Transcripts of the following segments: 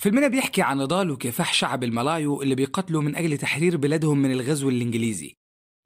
فيلمنا بيحكي عن نضال وكفاح شعب الملايو اللي بيقاتلوا من أجل تحرير بلادهم من الغزو الإنجليزي.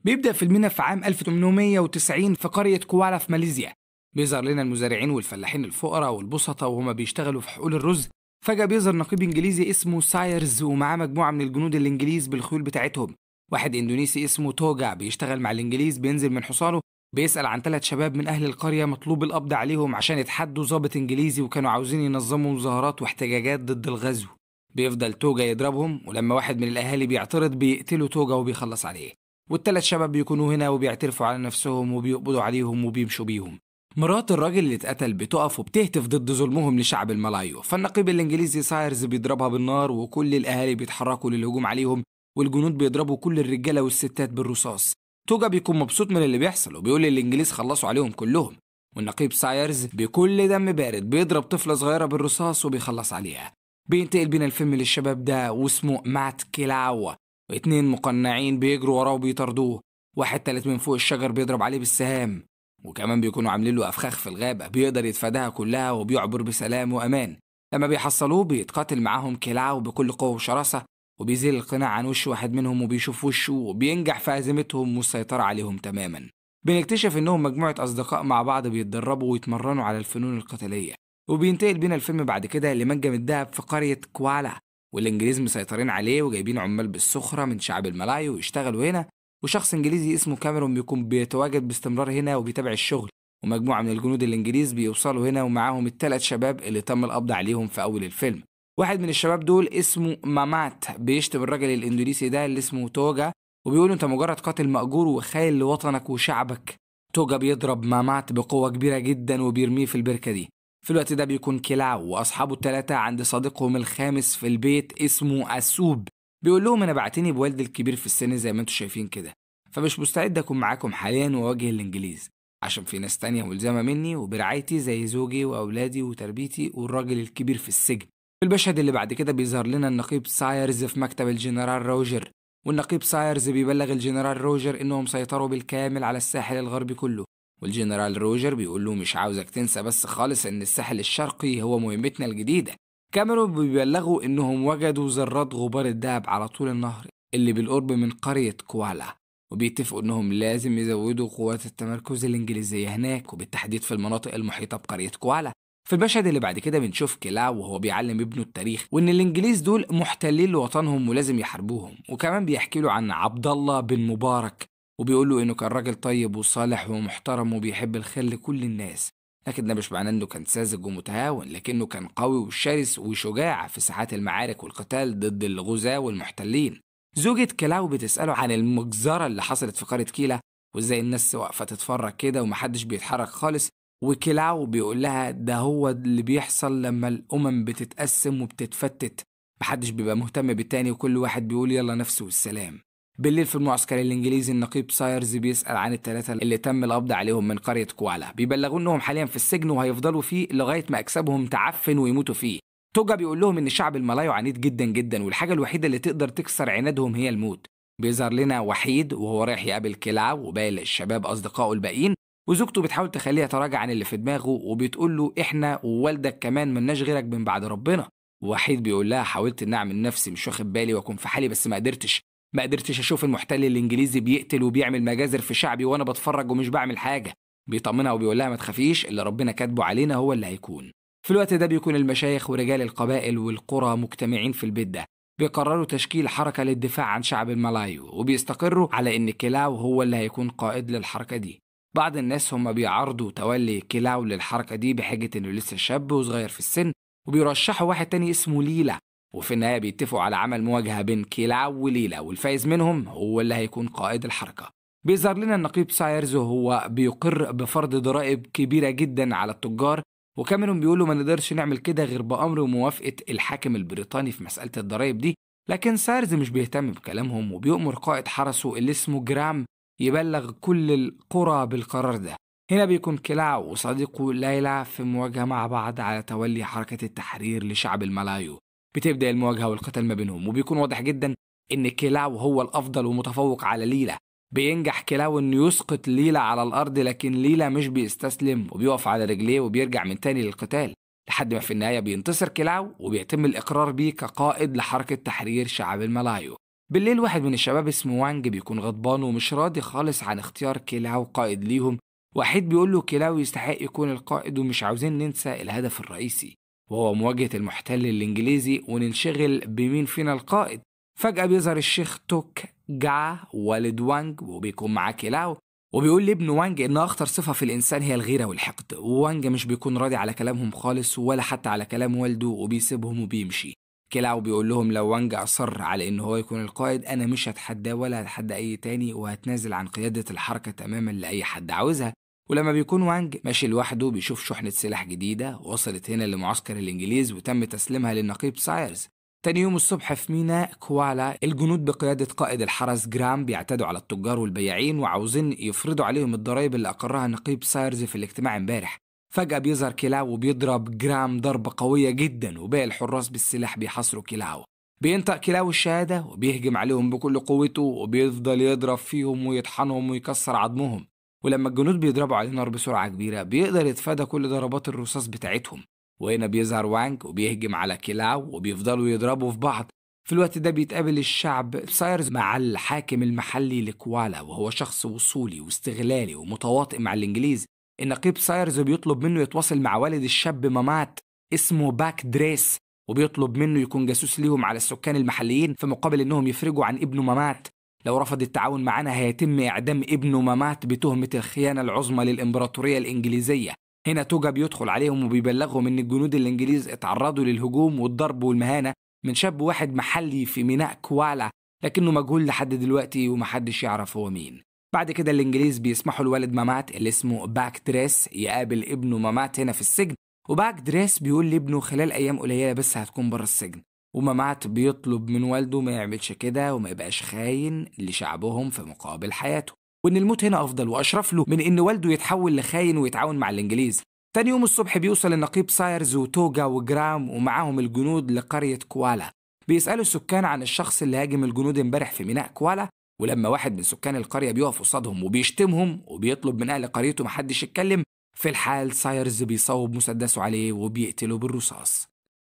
بيبدأ فيلمنا في عام 1890 في قرية كوالا في ماليزيا. بيظهر لنا المزارعين والفلاحين الفقراء والبسطة وهما بيشتغلوا في حقول الرز. فجأة بيظهر نقيب إنجليزي اسمه سايرز ومعاه مجموعة من الجنود الإنجليز بالخيول بتاعتهم. واحد إندونيسي اسمه توجا بيشتغل مع الإنجليز بينزل من حصانه، بيسأل عن 3 شباب من أهل القرية مطلوب القبض عليهم عشان يتحدوا ضابط إنجليزي وكانوا عاوزين ينظموا مظاهرات واحتجاجات ضد الغزو. بيفضل توجا يضربهم، ولما واحد من الأهالي بيعترض بيقتلوا توجا وبيخلص عليه. وال3 شباب بيكونوا هنا وبيعترفوا على نفسهم وبيقبضوا عليهم وبيمشوا بيهم. مرات الراجل اللي اتقتل بتقف وبتهتف ضد ظلمهم لشعب الملايو، فالنقيب الإنجليزي سايرز بيضربها بالنار وكل الأهالي بيتحركوا للهجوم عليهم، والجنود بيضربوا كل الرجالة والستات بالرصاص. توجا بيكون مبسوط من اللي بيحصل وبيقول للإنجليز خلصوا عليهم كلهم. والنقيب سايرز بكل دم بارد بيضرب طفلة صغيرة بالرصاص وبيخلص عليها. بينتقل بينا الفيلم للشباب ده واسمه مات كيلاوا، و2 مقنعين بيجروا وراه وبيطاردوه. واحد تالت من فوق الشجر بيضرب عليه بالسهام، وكمان بيكونوا عاملين له أفخاخ في الغابة بيقدر يتفاداها كلها وبيعبر بسلام وأمان. لما بيحصلوه بيتقاتل معاهم كيلاو بكل قوة وشراسة، وبيزيل القناع عن وش واحد منهم وبيشوف وشه وبينجح في هزيمتهم والسيطرة عليهم تماما. بنكتشف إنهم مجموعة أصدقاء مع بعض بيتدربوا ويتمرنوا على الفنون القتالية. وبينتقل بينا الفيلم بعد كده لمنجم الدهب في قرية كوالا، والإنجليز مسيطرين عليه وجايبين عمال بالسخرة من شعب الملايو يشتغلوا هنا. وشخص إنجليزي اسمه كاميرون بيكون بيتواجد باستمرار هنا وبيتابع الشغل. ومجموعة من الجنود الإنجليز بيوصلوا هنا ومعاهم ال3 شباب اللي تم القبض عليهم في أول الفيلم. واحد من الشباب دول اسمه مامات بيشتم الراجل الإندونيسي ده اللي اسمه توجا، وبيقول أنت مجرد قاتل مأجور وخاين لوطنك وشعبك. توجا بيضرب مامات بقوة كبيرة جدا وبيرميه في البركة دي. في الوقت ده بيكون كيلاو وأصحابه ال3 عند صديقهم الخامس في البيت اسمه أسوب. بيقول لهم أنا بعتني بوالدي الكبير في السن زي ما انتم شايفين كده، فمش مستعد أكون معاكم حاليا وأواجه الإنجليز، عشان في ناس تانية ملزمة مني وبرعايتي زي زوجي وأولادي وتربيتي والراجل الكبير في السجن. في المشهد اللي بعد كده بيظهر لنا النقيب سايرز في مكتب الجنرال روجر، والنقيب سايرز بيبلغ الجنرال روجر إنهم سيطروا بالكامل على الساحل الغربي كله. والجنرال روجر بيقول له مش عاوزك تنسى بس خالص إن الساحل الشرقي هو مهمتنا الجديدة. كاميرون بيبلغوا إنهم وجدوا ذرات غبار الدهب على طول النهر اللي بالقرب من قرية كوالا، وبيتفقوا إنهم لازم يزودوا قوات التمركز الإنجليزية هناك وبالتحديد في المناطق المحيطة بقرية كوالا. في المشهد اللي بعد كده بنشوف كيلاو وهو بيعلم ابنه التاريخ وإن الإنجليز دول محتلين لوطنهم ولازم يحاربوهم، وكمان بيحكي له عن عبد الله بن مبارك وبيقول له إنه كان راجل طيب وصالح ومحترم وبيحب الخير لكل الناس. لكن ده مش معناه إنه كان ساذج ومتهاون، لكنه كان قوي وشرس وشجاع في ساحات المعارك والقتال ضد الغزاة والمحتلين. زوجة كيلاو بتسأله عن المجزرة اللي حصلت في قرية كيلا وإزاي الناس واقفة تتفرج كده ومحدش بيتحرك خالص. وكيلاو بيقول لها ده هو اللي بيحصل لما الأمم بتتقسم وبتتفتت، محدش بيبقى مهتم بالتاني وكل واحد بيقول يلا نفسه والسلام. بالليل في المعسكر الإنجليزي النقيب سايرز بيسأل عن ال3 اللي تم القبض عليهم من قرية كوالا، بيبلغوا إنهم حاليا في السجن وهيفضلوا فيه لغاية ما أجسابهم تعفن ويموتوا فيه. توجا بيقول لهم إن شعب الملايو عنيد جدا جدا والحاجة الوحيدة اللي تقدر تكسر عنادهم هي الموت. بيظهر لنا وحيد وهو رايح يقابل كيلاو وباقي الشباب أصدقائه الباقيين، وزوجته بتحاول تخليه يتراجع عن اللي في دماغه وبتقول له إحنا ووالدك كمان مناش غيرك من بعد ربنا. وحيد بيقول لها حاولت إن أعمل نفسي مش واخد بالي وأكون في حالي بس ما قدرتش أشوف المحتل الإنجليزي بيقتل وبيعمل مجازر في شعبي وأنا بتفرج ومش بعمل حاجة. بيطمنها وبيقول لها ما تخافيش، اللي ربنا كاتبه علينا هو اللي هيكون. في الوقت ده بيكون المشايخ ورجال القبائل والقرى مجتمعين في البيت ده، بيقرروا تشكيل حركة للدفاع عن شعب الملايو وبيستقروا على إن كيلاو هو اللي هيكون قائد للحركة دي. بعض الناس هم بيعارضوا تولي كيلاو للحركة دي بحجة إنه لسه شاب وصغير في السن، وبيرشحوا واحد تاني اسمه ليلا، وفي النهاية بيتفقوا على عمل مواجهة بين كيلاو وليلا والفايز منهم هو اللي هيكون قائد الحركة. بيظهر لنا النقيب سايرز وهو بيقر بفرض ضرائب كبيرة جدا على التجار، وكاميرون بيقولوا ما نقدرش نعمل كده غير بأمر وموافقة الحاكم البريطاني في مسألة الضرائب دي. لكن سايرز مش بيهتم بكلامهم وبيؤمر قائد حرسه اللي اسمه جرام يبلغ كل القرى بالقرار ده. هنا بيكون كيلاو وصديقه ليلى في مواجهة مع بعض على تولي حركة التحرير لشعب الملايو. بتبدأ المواجهة والقتال ما بينهم وبيكون واضح جدا إن كيلاو هو الأفضل ومتفوق على ليلى. بينجح كيلاو إنه يسقط ليلى على الأرض، لكن ليلى مش بيستسلم وبيقف على رجليه وبيرجع من تاني للقتال. لحد ما في النهاية بينتصر كيلاو وبيتم الإقرار بيه كقائد لحركة تحرير شعب الملايو. بالليل واحد من الشباب اسمه وانج بيكون غضبان ومش راضي خالص عن اختيار كيلاو قائد ليهم. وحيد بيقول له كيلاو يستحق يكون القائد ومش عاوزين ننسى الهدف الرئيسي وهو مواجهة المحتل الإنجليزي وننشغل بمين فينا القائد. فجأة بيظهر الشيخ توك جا والد وانج وبيكون معاه كيلاو وبيقول لابنه وانج إن أخطر صفة في الإنسان هي الغيرة والحقد. وانج مش بيكون راضي على كلامهم خالص ولا حتى على كلام والده وبيسيبهم وبيمشي. كيلاو بيقول لهم لو وانج أصر على إن هو يكون القائد أنا مش هتحداه ولا هتحدى أي تاني وهتنازل عن قيادة الحركة تماما لأي حد عاوزها. ولما بيكون وانج ماشي لوحده بيشوف شحنة سلاح جديدة وصلت هنا لمعسكر الإنجليز وتم تسليمها للنقيب سايرز. تاني يوم الصبح في ميناء كوالا الجنود بقيادة قائد الحرس جرام بيعتدوا على التجار والبياعين وعاوزين يفرضوا عليهم الضرائب اللي أقرها النقيب سايرز في الاجتماع امبارح. فجأة بيظهر كيلاو وبيضرب جرام ضربة قوية جدا وباقي الحراس بالسلاح بيحاصروا كيلاو. بينطق كيلاو الشهادة وبيهجم عليهم بكل قوته وبيفضل يضرب فيهم ويطحنهم ويكسر عظمهم. ولما الجنود بيضربوا عليه نار بسرعة كبيرة بيقدر يتفادى كل ضربات الرصاص بتاعتهم. وهنا بيظهر وانج وبيهجم على كيلاو وبيفضلوا يضربوا في بعض. في الوقت ده بيتقابل الشعب سايرز مع الحاكم المحلي لكوالا وهو شخص وصولي واستغلالي ومتواطئ مع الإنجليز. النقيب سايرز بيطلب منه يتواصل مع والد الشاب مامات اسمه باك دريس وبيطلب منه يكون جاسوس ليهم على السكان المحليين في مقابل انهم يفرجوا عن ابنه مامات. لو رفض التعاون معانا هيتم إعدام ابنه مامات بتهمة الخيانة العظمى للإمبراطورية الإنجليزية. هنا توجا بيدخل عليهم وبيبلغهم إن الجنود الإنجليز اتعرضوا للهجوم والضرب والمهانة من شاب واحد محلي في ميناء كوالا لكنه مجهول لحد دلوقتي ومحدش يعرف هو مين. بعد كده الإنجليز بيسمحوا لولد مامات اللي اسمه باك دريس يقابل ابنه مامات هنا في السجن. وباك دريس بيقول لابنه خلال أيام قليلة بس هتكون بره السجن. ومامات بيطلب من والده ما يعملش كده وما يبقاش خاين لشعبهم في مقابل حياته وإن الموت هنا أفضل وأشرف له من إن والده يتحول لخاين ويتعاون مع الإنجليز. تاني يوم الصبح بيوصل النقيب سايرز وتوجا وجرام ومعاهم الجنود لقرية كوالا. بيسألوا السكان عن الشخص اللي هاجم الجنود امبارح في ميناء كوالا. ولما واحد من سكان القرية بيقف قصادهم وبيشتمهم وبيطلب من أهل قريته محدش يتكلم في الحال سايرز بيصوب مسدسه عليه وبيقتله بالرصاص.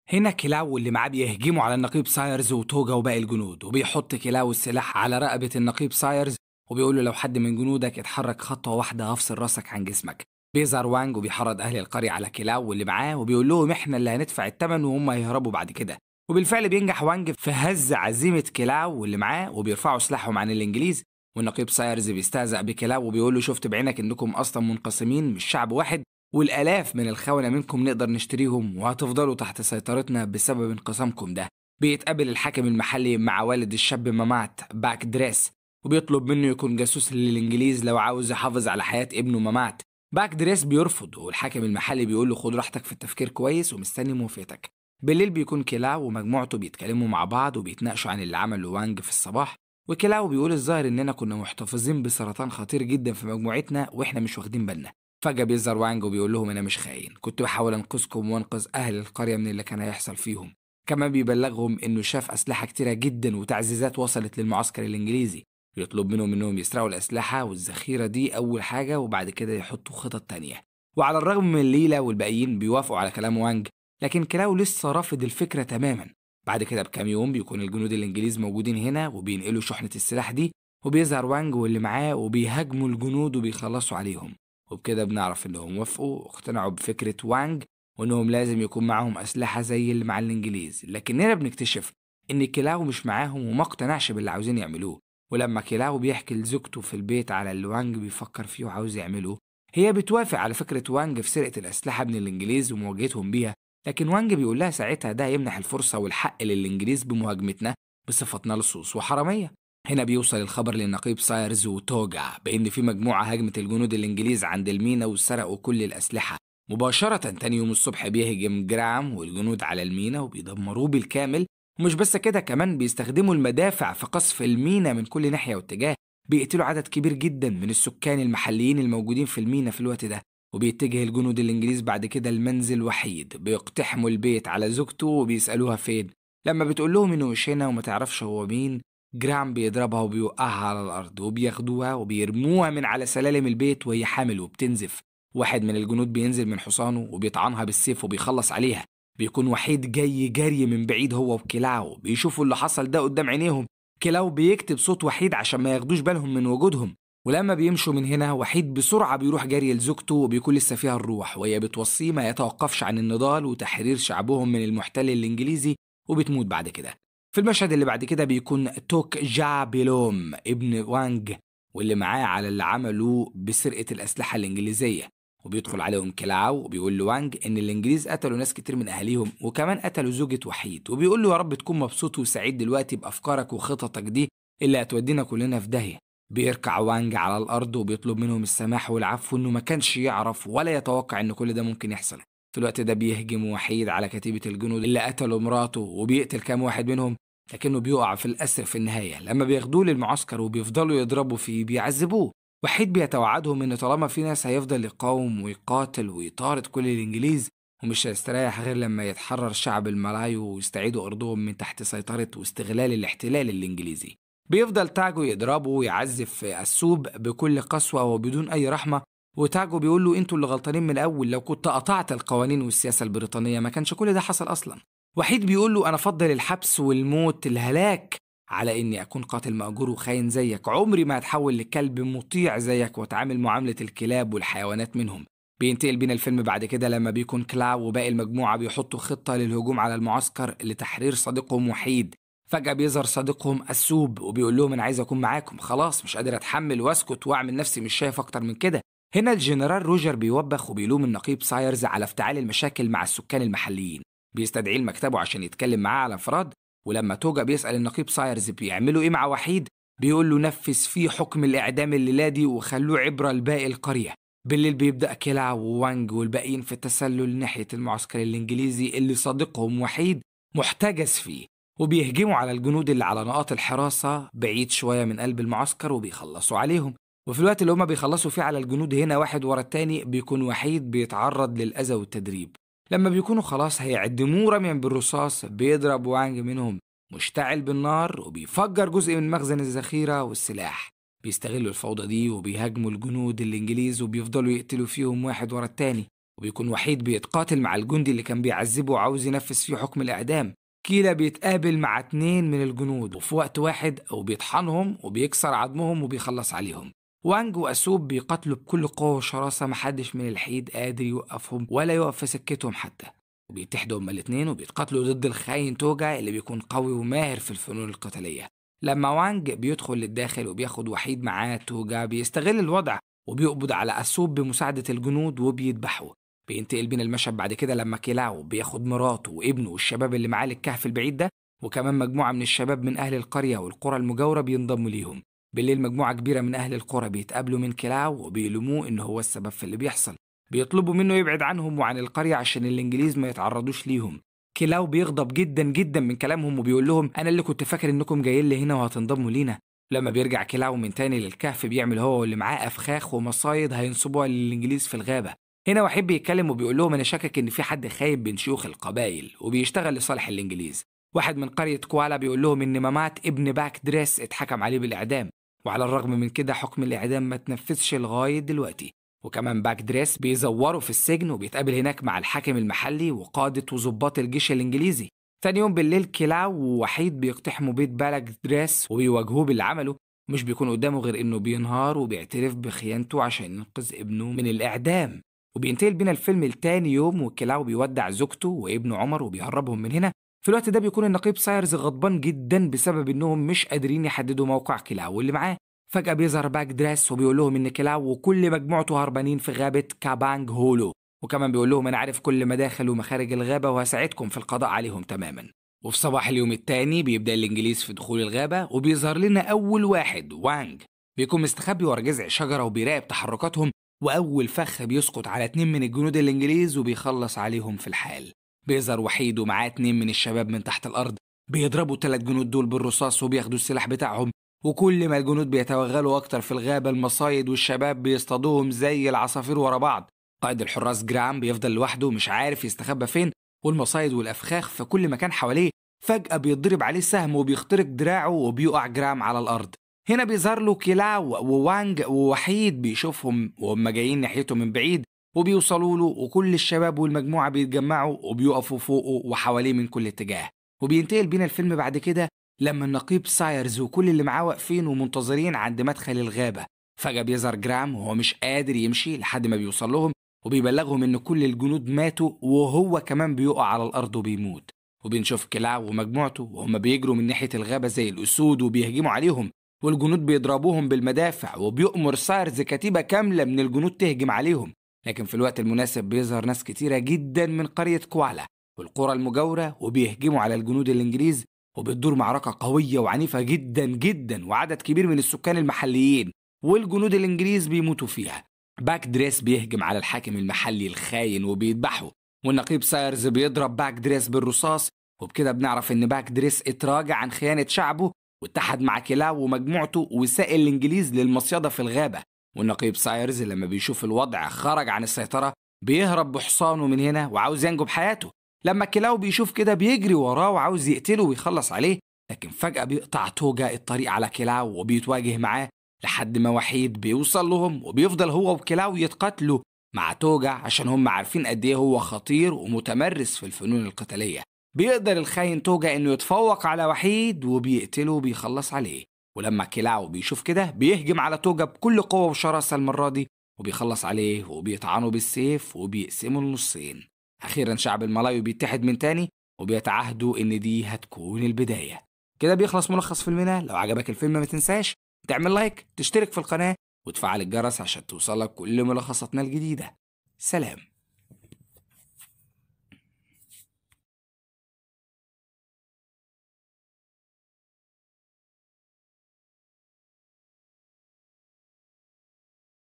هنا كيلاو اللي معاه بيهجموا على النقيب سايرز وتوجا وباقي الجنود وبيحط كيلاو السلاح على رقبة النقيب سايرز وبيقول له لو حد من جنودك اتحرك خطوة واحدة هفصل راسك عن جسمك. بيظهر وانج وبيحرض أهل القرية على كيلاو واللي معاه وبيقول لهم احنا اللي هندفع الثمن وهم هيهربوا بعد كده. وبالفعل بينجح وانج في هز عزيمة كيلاو واللي معاه وبيرفعوا سلاحهم عن الإنجليز. والنقيب سايرز بيستهزأ بكيلاو وبيقول له شفت بعينك انكم اصلا منقسمين مش شعب واحد والآلاف من الخونة منكم نقدر نشتريهم وهتفضلوا تحت سيطرتنا بسبب انقسامكم ده. بيتقابل الحاكم المحلي مع والد الشاب مامات باك دريس وبيطلب منه يكون جاسوس للإنجليز لو عاوز يحافظ على حياة ابنه مامات. باك دريس بيرفض والحاكم المحلي بيقول له خد راحتك في التفكير كويس ومستني موافقتك. بالليل بيكون كيلاو ومجموعته بيتكلموا مع بعض وبيتناقشوا عن اللي عمله وانج في الصباح. وكيلاو بيقول الظاهر اننا كنا محتفظين بسرطان خطير جدا في مجموعتنا واحنا مش واخدين بالنا. فجأة بيظهر وانج وبيقول لهم انا مش خاين كنت بحاول انقذكم وانقذ اهل القرية من اللي كان هيحصل فيهم. كمان بيبلغهم انه شاف اسلحة كتيرة جدا وتعزيزات وصلت للمعسكر الانجليزي. يطلب منهم انهم يسرقوا الاسلحة والذخيرة دي اول حاجة وبعد كده يحطوا خطط تانية. وعلى الرغم من ليلى والباقيين بيوافقوا على كلام وانج لكن كلاو لسه رافض الفكرة تماما. بعد كده بكام يوم بيكون الجنود الانجليز موجودين هنا وبينقلوا شحنة السلاح دي وبيظهر وانج واللي معاه وبيهاجموا الجنود وبيخلصوا عليهم. وبكده بنعرف انهم وافقوا واقتنعوا بفكرة وانج وانهم لازم يكون معاهم اسلحة زي اللي مع الانجليز. لكننا بنكتشف ان كلاو مش معاهم وما اقتنعش باللي عاوزين يعملوه. ولما كلاو بيحكي لزوجته في البيت على اللي وانج بيفكر فيه وعاوز يعمله هي بتوافق على فكرة وانج في سرقة الاسلحة من الانجليز ومواجهتهم بيها. لكن وانج بيقول لها ساعتها ده يمنح الفرصة والحق للإنجليز بمهاجمتنا بصفتنا لصوص وحرامية. هنا بيوصل الخبر للنقيب سايرز وتوجا بأن في مجموعة هاجمت الجنود الإنجليز عند المينا وسرقوا كل الأسلحة. مباشرة تاني يوم الصبح بيهجم جرام والجنود على المينا وبيدمروه بالكامل. ومش بس كده كمان بيستخدموا المدافع في قصف المينا من كل ناحية واتجاه. بيقتلوا عدد كبير جدا من السكان المحليين الموجودين في المينا في الوقت ده. وبيتجه الجنود الإنجليز بعد كده المنزل وحيد بيقتحموا البيت على زوجته وبيسألوها فين. لما بتقول لهم إنه مش هنا وما تعرفش هو مين جرام بيضربها وبيوقعها على الأرض وبياخدوها وبيرموها من على سلالم البيت وهي حامل وبتنزف. واحد من الجنود بينزل من حصانه وبيطعنها بالسيف وبيخلص عليها. بيكون وحيد جاي جري من بعيد هو وكلاو، بيشوفوا اللي حصل ده قدام عينيهم. كلاو بيكتب صوت وحيد عشان ما ياخدوش بالهم من وجودهم. ولما بيمشوا من هنا وحيد بسرعة بيروح جري لزوجته وبيكون لسه فيها الروح، وهي بتوصيه ما يتوقفش عن النضال وتحرير شعبهم من المحتل الإنجليزي، وبتموت بعد كده. في المشهد اللي بعد كده بيكون توك جا بيلوم ابن وانج واللي معاه على اللي عملوا بسرقة الأسلحة الإنجليزية، وبيدخل عليهم كلاو وبيقول لوانج إن الإنجليز قتلوا ناس كتير من أهاليهم وكمان قتلوا زوجة وحيد، وبيقول له يا رب تكون مبسوط وسعيد دلوقتي بأفكارك وخططك دي اللي هتودينا كلنا في داهية. بيركع وانج على الأرض وبيطلب منهم السماح والعفو، إنه ما كانش يعرف ولا يتوقع إن كل ده ممكن يحصل. في الوقت ده بيهجم وحيد على كتيبة الجنود اللي قتلوا مراته وبيقتل كام واحد منهم، لكنه بيقع في الأسر في النهاية. لما بياخدوه للمعسكر وبيفضلوا يضربوا فيه بيعذبوه. وحيد بيتوعدهم إن طالما في ناس هيفضل يقاوم ويقاتل ويطارد كل الإنجليز، ومش هيستريح غير لما يتحرر شعب الملايو ويستعيدوا أرضهم من تحت سيطرة واستغلال الاحتلال الإنجليزي. بيفضل تاجو يضربه ويعذب في السوب بكل قسوة وبدون أي رحمة، وتاجو بيقول له انتوا اللي غلطانين من الأول، لو كنت قطعت القوانين والسياسة البريطانية ما كانش كل ده حصل أصلا. وحيد بيقول له أنا أفضل الحبس والموت الهلاك على إني أكون قاتل مأجور وخاين زيك. عمري ما هتحول لكلب مطيع زيك وأتعامل معاملة الكلاب والحيوانات منهم. بينتقل بينا الفيلم بعد كده لما بيكون كلاو وباقي المجموعة بيحطوا خطة للهجوم على المعسكر لتحرير صديقهم وحيد. فجأة بيظهر صديقهم السوب وبيقول لهم أنا عايز أكون معاكم، خلاص مش قادر أتحمل وأسكت وأعمل نفسي مش شايف أكتر من كده. هنا الجنرال روجر بيوبخ وبيلوم النقيب سايرز على افتعال المشاكل مع السكان المحليين، بيستدعيه لمكتبه عشان يتكلم معاه على انفراد. ولما توجا بيسأل النقيب سايرز بيعملوا إيه مع وحيد، بيقول له نفذ فيه حكم الإعدام الليلة دي وخلوه عبرة لباقي القرية. بالليل بيبدأ كلاو ووانج والباقيين في التسلل ناحية المعسكر الإنجليزي اللي صديقهم وحيد محتجز فيه، وبيهجموا على الجنود اللي على نقاط الحراسة بعيد شوية من قلب المعسكر وبيخلصوا عليهم. وفي الوقت اللي هما بيخلصوا فيه على الجنود هنا واحد ورا التاني بيكون وحيد بيتعرض للأذى والتدريب. لما بيكونوا خلاص هيعدموه رميا بالرصاص بيضرب وانج منهم مشتعل بالنار وبيفجر جزء من مخزن الذخيرة والسلاح. بيستغلوا الفوضى دي وبيهاجموا الجنود الإنجليز وبيفضلوا يقتلوا فيهم واحد ورا التاني. وبيكون وحيد بيتقاتل مع الجندي اللي كان بيعذبه وعاوز ينفذ فيه حكم الإعدام. كيلا بيتقابل مع 2 من الجنود وفي وقت واحد وبيطحنهم وبيكسر عظمهم وبيخلص عليهم. وانج وأسوب بيقاتلوا بكل قوة وشراسة، محدش من الحيد قادر يوقفهم ولا يوقف في سكتهم حتى. وبيتحدوا هما الاتنين وبيتقاتلوا ضد الخاين توجا اللي بيكون قوي وماهر في الفنون القتالية. لما وانج بيدخل للداخل وبياخد وحيد معاه، توجا بيستغل الوضع وبيقبض على أسوب بمساعدة الجنود وبيذبحه. بينتقل بين المشهد بعد كده لما كيلاو بياخد مراته وابنه والشباب اللي معاه للكهف البعيد ده، وكمان مجموعة من الشباب من أهل القرية والقرى المجاورة بينضموا ليهم. بالليل مجموعة كبيرة من أهل القرى بيتقابلوا من كيلاو وبيلوموه إنه هو السبب في اللي بيحصل. بيطلبوا منه يبعد عنهم وعن القرية عشان الإنجليز ما يتعرضوش ليهم. كيلاو بيغضب جدا جدا من كلامهم وبيقول لهم أنا اللي كنت فاكر إنكم جايين لي هنا وهتنضموا لينا. لما بيرجع كيلاو من تاني للكهف بيعمل هو واللي معاه أفخاخ ومصايد هينصبوها للإنجليز في الغابة. هنا وحيد بيتكلم وبيقول لهم أنا شاكك إن في حد خايب بين شيوخ القبائل وبيشتغل لصالح الإنجليز. واحد من قرية كوالا بيقول لهم إن مامات ابن باك دريس اتحكم عليه بالإعدام، وعلى الرغم من كده حكم الإعدام ما تنفذش لغاية دلوقتي. وكمان باك دريس بيزوروا في السجن وبيتقابل هناك مع الحاكم المحلي وقادة وضباط الجيش الإنجليزي. تاني يوم بالليل كيلاو ووحيد بيقتحموا بيت باك دريس وبيواجهوه باللي عمله، مش بيكون قدامه غير إنه بينهار وبيعترف بخيانته عشان ينقذ ابنه من الإعدام. وبينتقل بينا الفيلم لتاني يوم وكيلاو بيودع زوجته وابنه عمر وبيهربهم من هنا. في الوقت ده بيكون النقيب سايرز غضبان جدا بسبب إنهم مش قادرين يحددوا موقع كيلاو واللي معاه. فجأة بيظهر باك دريس وبيقول لهم إن كيلاو وكل مجموعته هربانين في غابة كابانج هولو، وكمان بيقول لهم أنا عارف كل مداخل ومخارج الغابة وهساعدكم في القضاء عليهم تماما. وفي صباح اليوم التاني بيبدأ الإنجليز في دخول الغابة وبيظهر لنا أول واحد وانج بيكون مستخبي ورا جذع شجرة وبيراقب تحركاتهم، وأول فخ بيسقط على 2 من الجنود الإنجليز وبيخلص عليهم في الحال. بيظهر وحيد ومعاه 2 من الشباب من تحت الأرض بيضربوا 3 جنود دول بالرصاص وبياخدوا السلاح بتاعهم. وكل ما الجنود بيتوغلوا أكتر في الغابة المصايد والشباب بيصطادوهم زي العصافير ورا بعض. قائد الحراس جرام بيفضل لوحده مش عارف يستخبى فين، والمصايد والأفخاخ في كل مكان حواليه. فجأة بيضرب عليه سهم وبيخترق دراعه وبيقع جرام على الأرض. هنا بيظهر له كيلاو ووانج ووحيد بيشوفهم وهم جايين ناحيته من بعيد، وبيوصلوا له، وكل الشباب والمجموعة بيتجمعوا وبيقفوا فوقه وحواليه من كل اتجاه. وبينتقل بينا الفيلم بعد كده لما النقيب سايرز وكل اللي معاه واقفين ومنتظرين عند مدخل الغابة. فجأة بيظهر جرام وهو مش قادر يمشي لحد ما بيوصل لهم، وبيبلغهم ان كل الجنود ماتوا وهو كمان بيقع على الارض وبيموت. وبنشوف كلاو ومجموعته وهم بيجروا من ناحية الغابة زي الأسود وبيهجموا عليهم، والجنود بيضربوهم بالمدافع، وبيؤمر سايرز كتيبة كاملة من الجنود تهجم عليهم. لكن في الوقت المناسب بيظهر ناس كتيرة جدا من قرية كوالا والقرى المجاورة وبيهجموا على الجنود الإنجليز، وبتدور معركة قوية وعنيفة جدا جدا، وعدد كبير من السكان المحليين والجنود الإنجليز بيموتوا فيها. باك دريس بيهجم على الحاكم المحلي الخاين وبيذبحه، والنقيب سايرز بيضرب باك دريس بالرصاص. وبكده بنعرف ان باك دريس اتراجع عن خيانة شعبه واتحد مع كلاو ومجموعته وسائل الانجليز للمصيدة في الغابة. والنقيب سايرز لما بيشوف الوضع خرج عن السيطرة بيهرب بحصانه من هنا وعاوز ينجو بحياته. لما كلاو بيشوف كده بيجري وراه وعاوز يقتله ويخلص عليه، لكن فجأة بيقطع توجا الطريق على كلاو وبيتواجه معاه لحد ما وحيد بيوصل لهم، وبيفضل هو وكلاو يتقاتلوا مع توجا عشان هم عارفين قد ايه هو خطير ومتمرس في الفنون القتالية. بيقدر الخاين توجا انه يتفوق على وحيد وبيقتله وبيخلص عليه. ولما كلاو بيشوف كده بيهجم على توجا بكل قوة وشراسة المرة دي وبيخلص عليه وبيطعنه بالسيف وبيقسمه لنصين. أخيرا شعب الملايو بيتحد من تاني وبيتعهدوا إن دي هتكون البداية. كده بيخلص ملخص فيلمنا. لو عجبك الفيلم ما تنساش تعمل لايك، تشترك في القناة، وتفعل الجرس عشان توصلك كل ملخصاتنا الجديدة. سلام.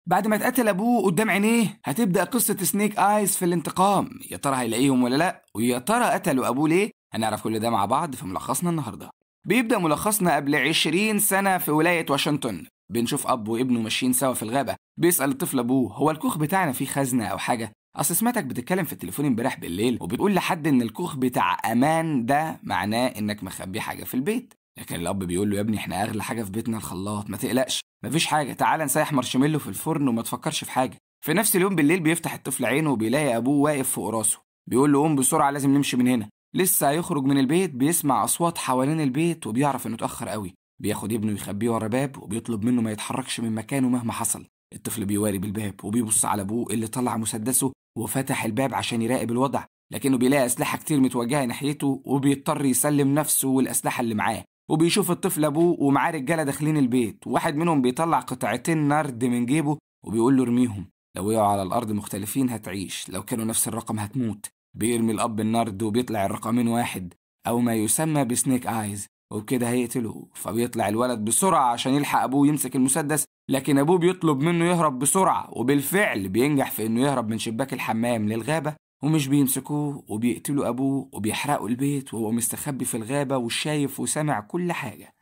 بعد ما اتقتل ابوه قدام عينيه هتبدأ قصة سنيك ايز في الانتقام. يا ترى هيلاقيهم ولا لا؟ ويا ترى قتلوا ابوه ليه؟ هنعرف كل ده مع بعض في ملخصنا النهارده. بيبدأ ملخصنا قبل 20 سنة في ولاية واشنطن. بنشوف اب وابنه ماشيين سوا في الغابة. بيسأل الطفل ابوه: هو الكوخ بتاعنا فيه خزنة او حاجة؟ اصل سمعتك بتتكلم في التليفون امبارح بالليل وبتقول لحد ان الكوخ بتاع امان، ده معناه انك مخبي حاجة في البيت. لكن الاب بيقول له: يا ابني احنا اغلى حاجة في بيتنا الخلاط، ما تقلقش مفيش حاجة، تعال نسيح مارشميلو في الفرن وما تفكرش في حاجة. في نفس اليوم بالليل بيفتح الطفل عينه وبيلاقي أبوه واقف فوق راسه. بيقول له: قوم بسرعة لازم نمشي من هنا. لسه هيخرج من البيت بيسمع أصوات حوالين البيت وبيعرف إنه اتأخر قوي. بياخد ابنه يخبيه ورا باب وبيطلب منه ما يتحركش من مكانه مهما حصل. الطفل بيواري بالباب وبيبص على أبوه اللي طلع مسدسه وفتح الباب عشان يراقب الوضع، لكنه بيلاقي أسلحة كتير متوجهة ناحيته وبيضطر يسلم نفسه والأسلحة اللي معاه. وبيشوف الطفل ابوه ومعاه رجاله داخلين البيت، وواحد منهم بيطلع قطعتين نرد من جيبه وبيقول له: ارميهم، لو وقعوا على الارض مختلفين هتعيش، لو كانوا نفس الرقم هتموت. بيرمي الاب النرد وبيطلع الرقمين واحد او ما يسمى بسنيك ايز، وبكده هيقتله. فبيطلع الولد بسرعه عشان يلحق ابوه يمسك المسدس، لكن ابوه بيطلب منه يهرب بسرعه، وبالفعل بينجح في انه يهرب من شباك الحمام للغابه، ومش بيمسكوه وبيقتلوا أبوه وبيحرقوا البيت وهو مستخبي في الغابة وشايف وسمع كل حاجة.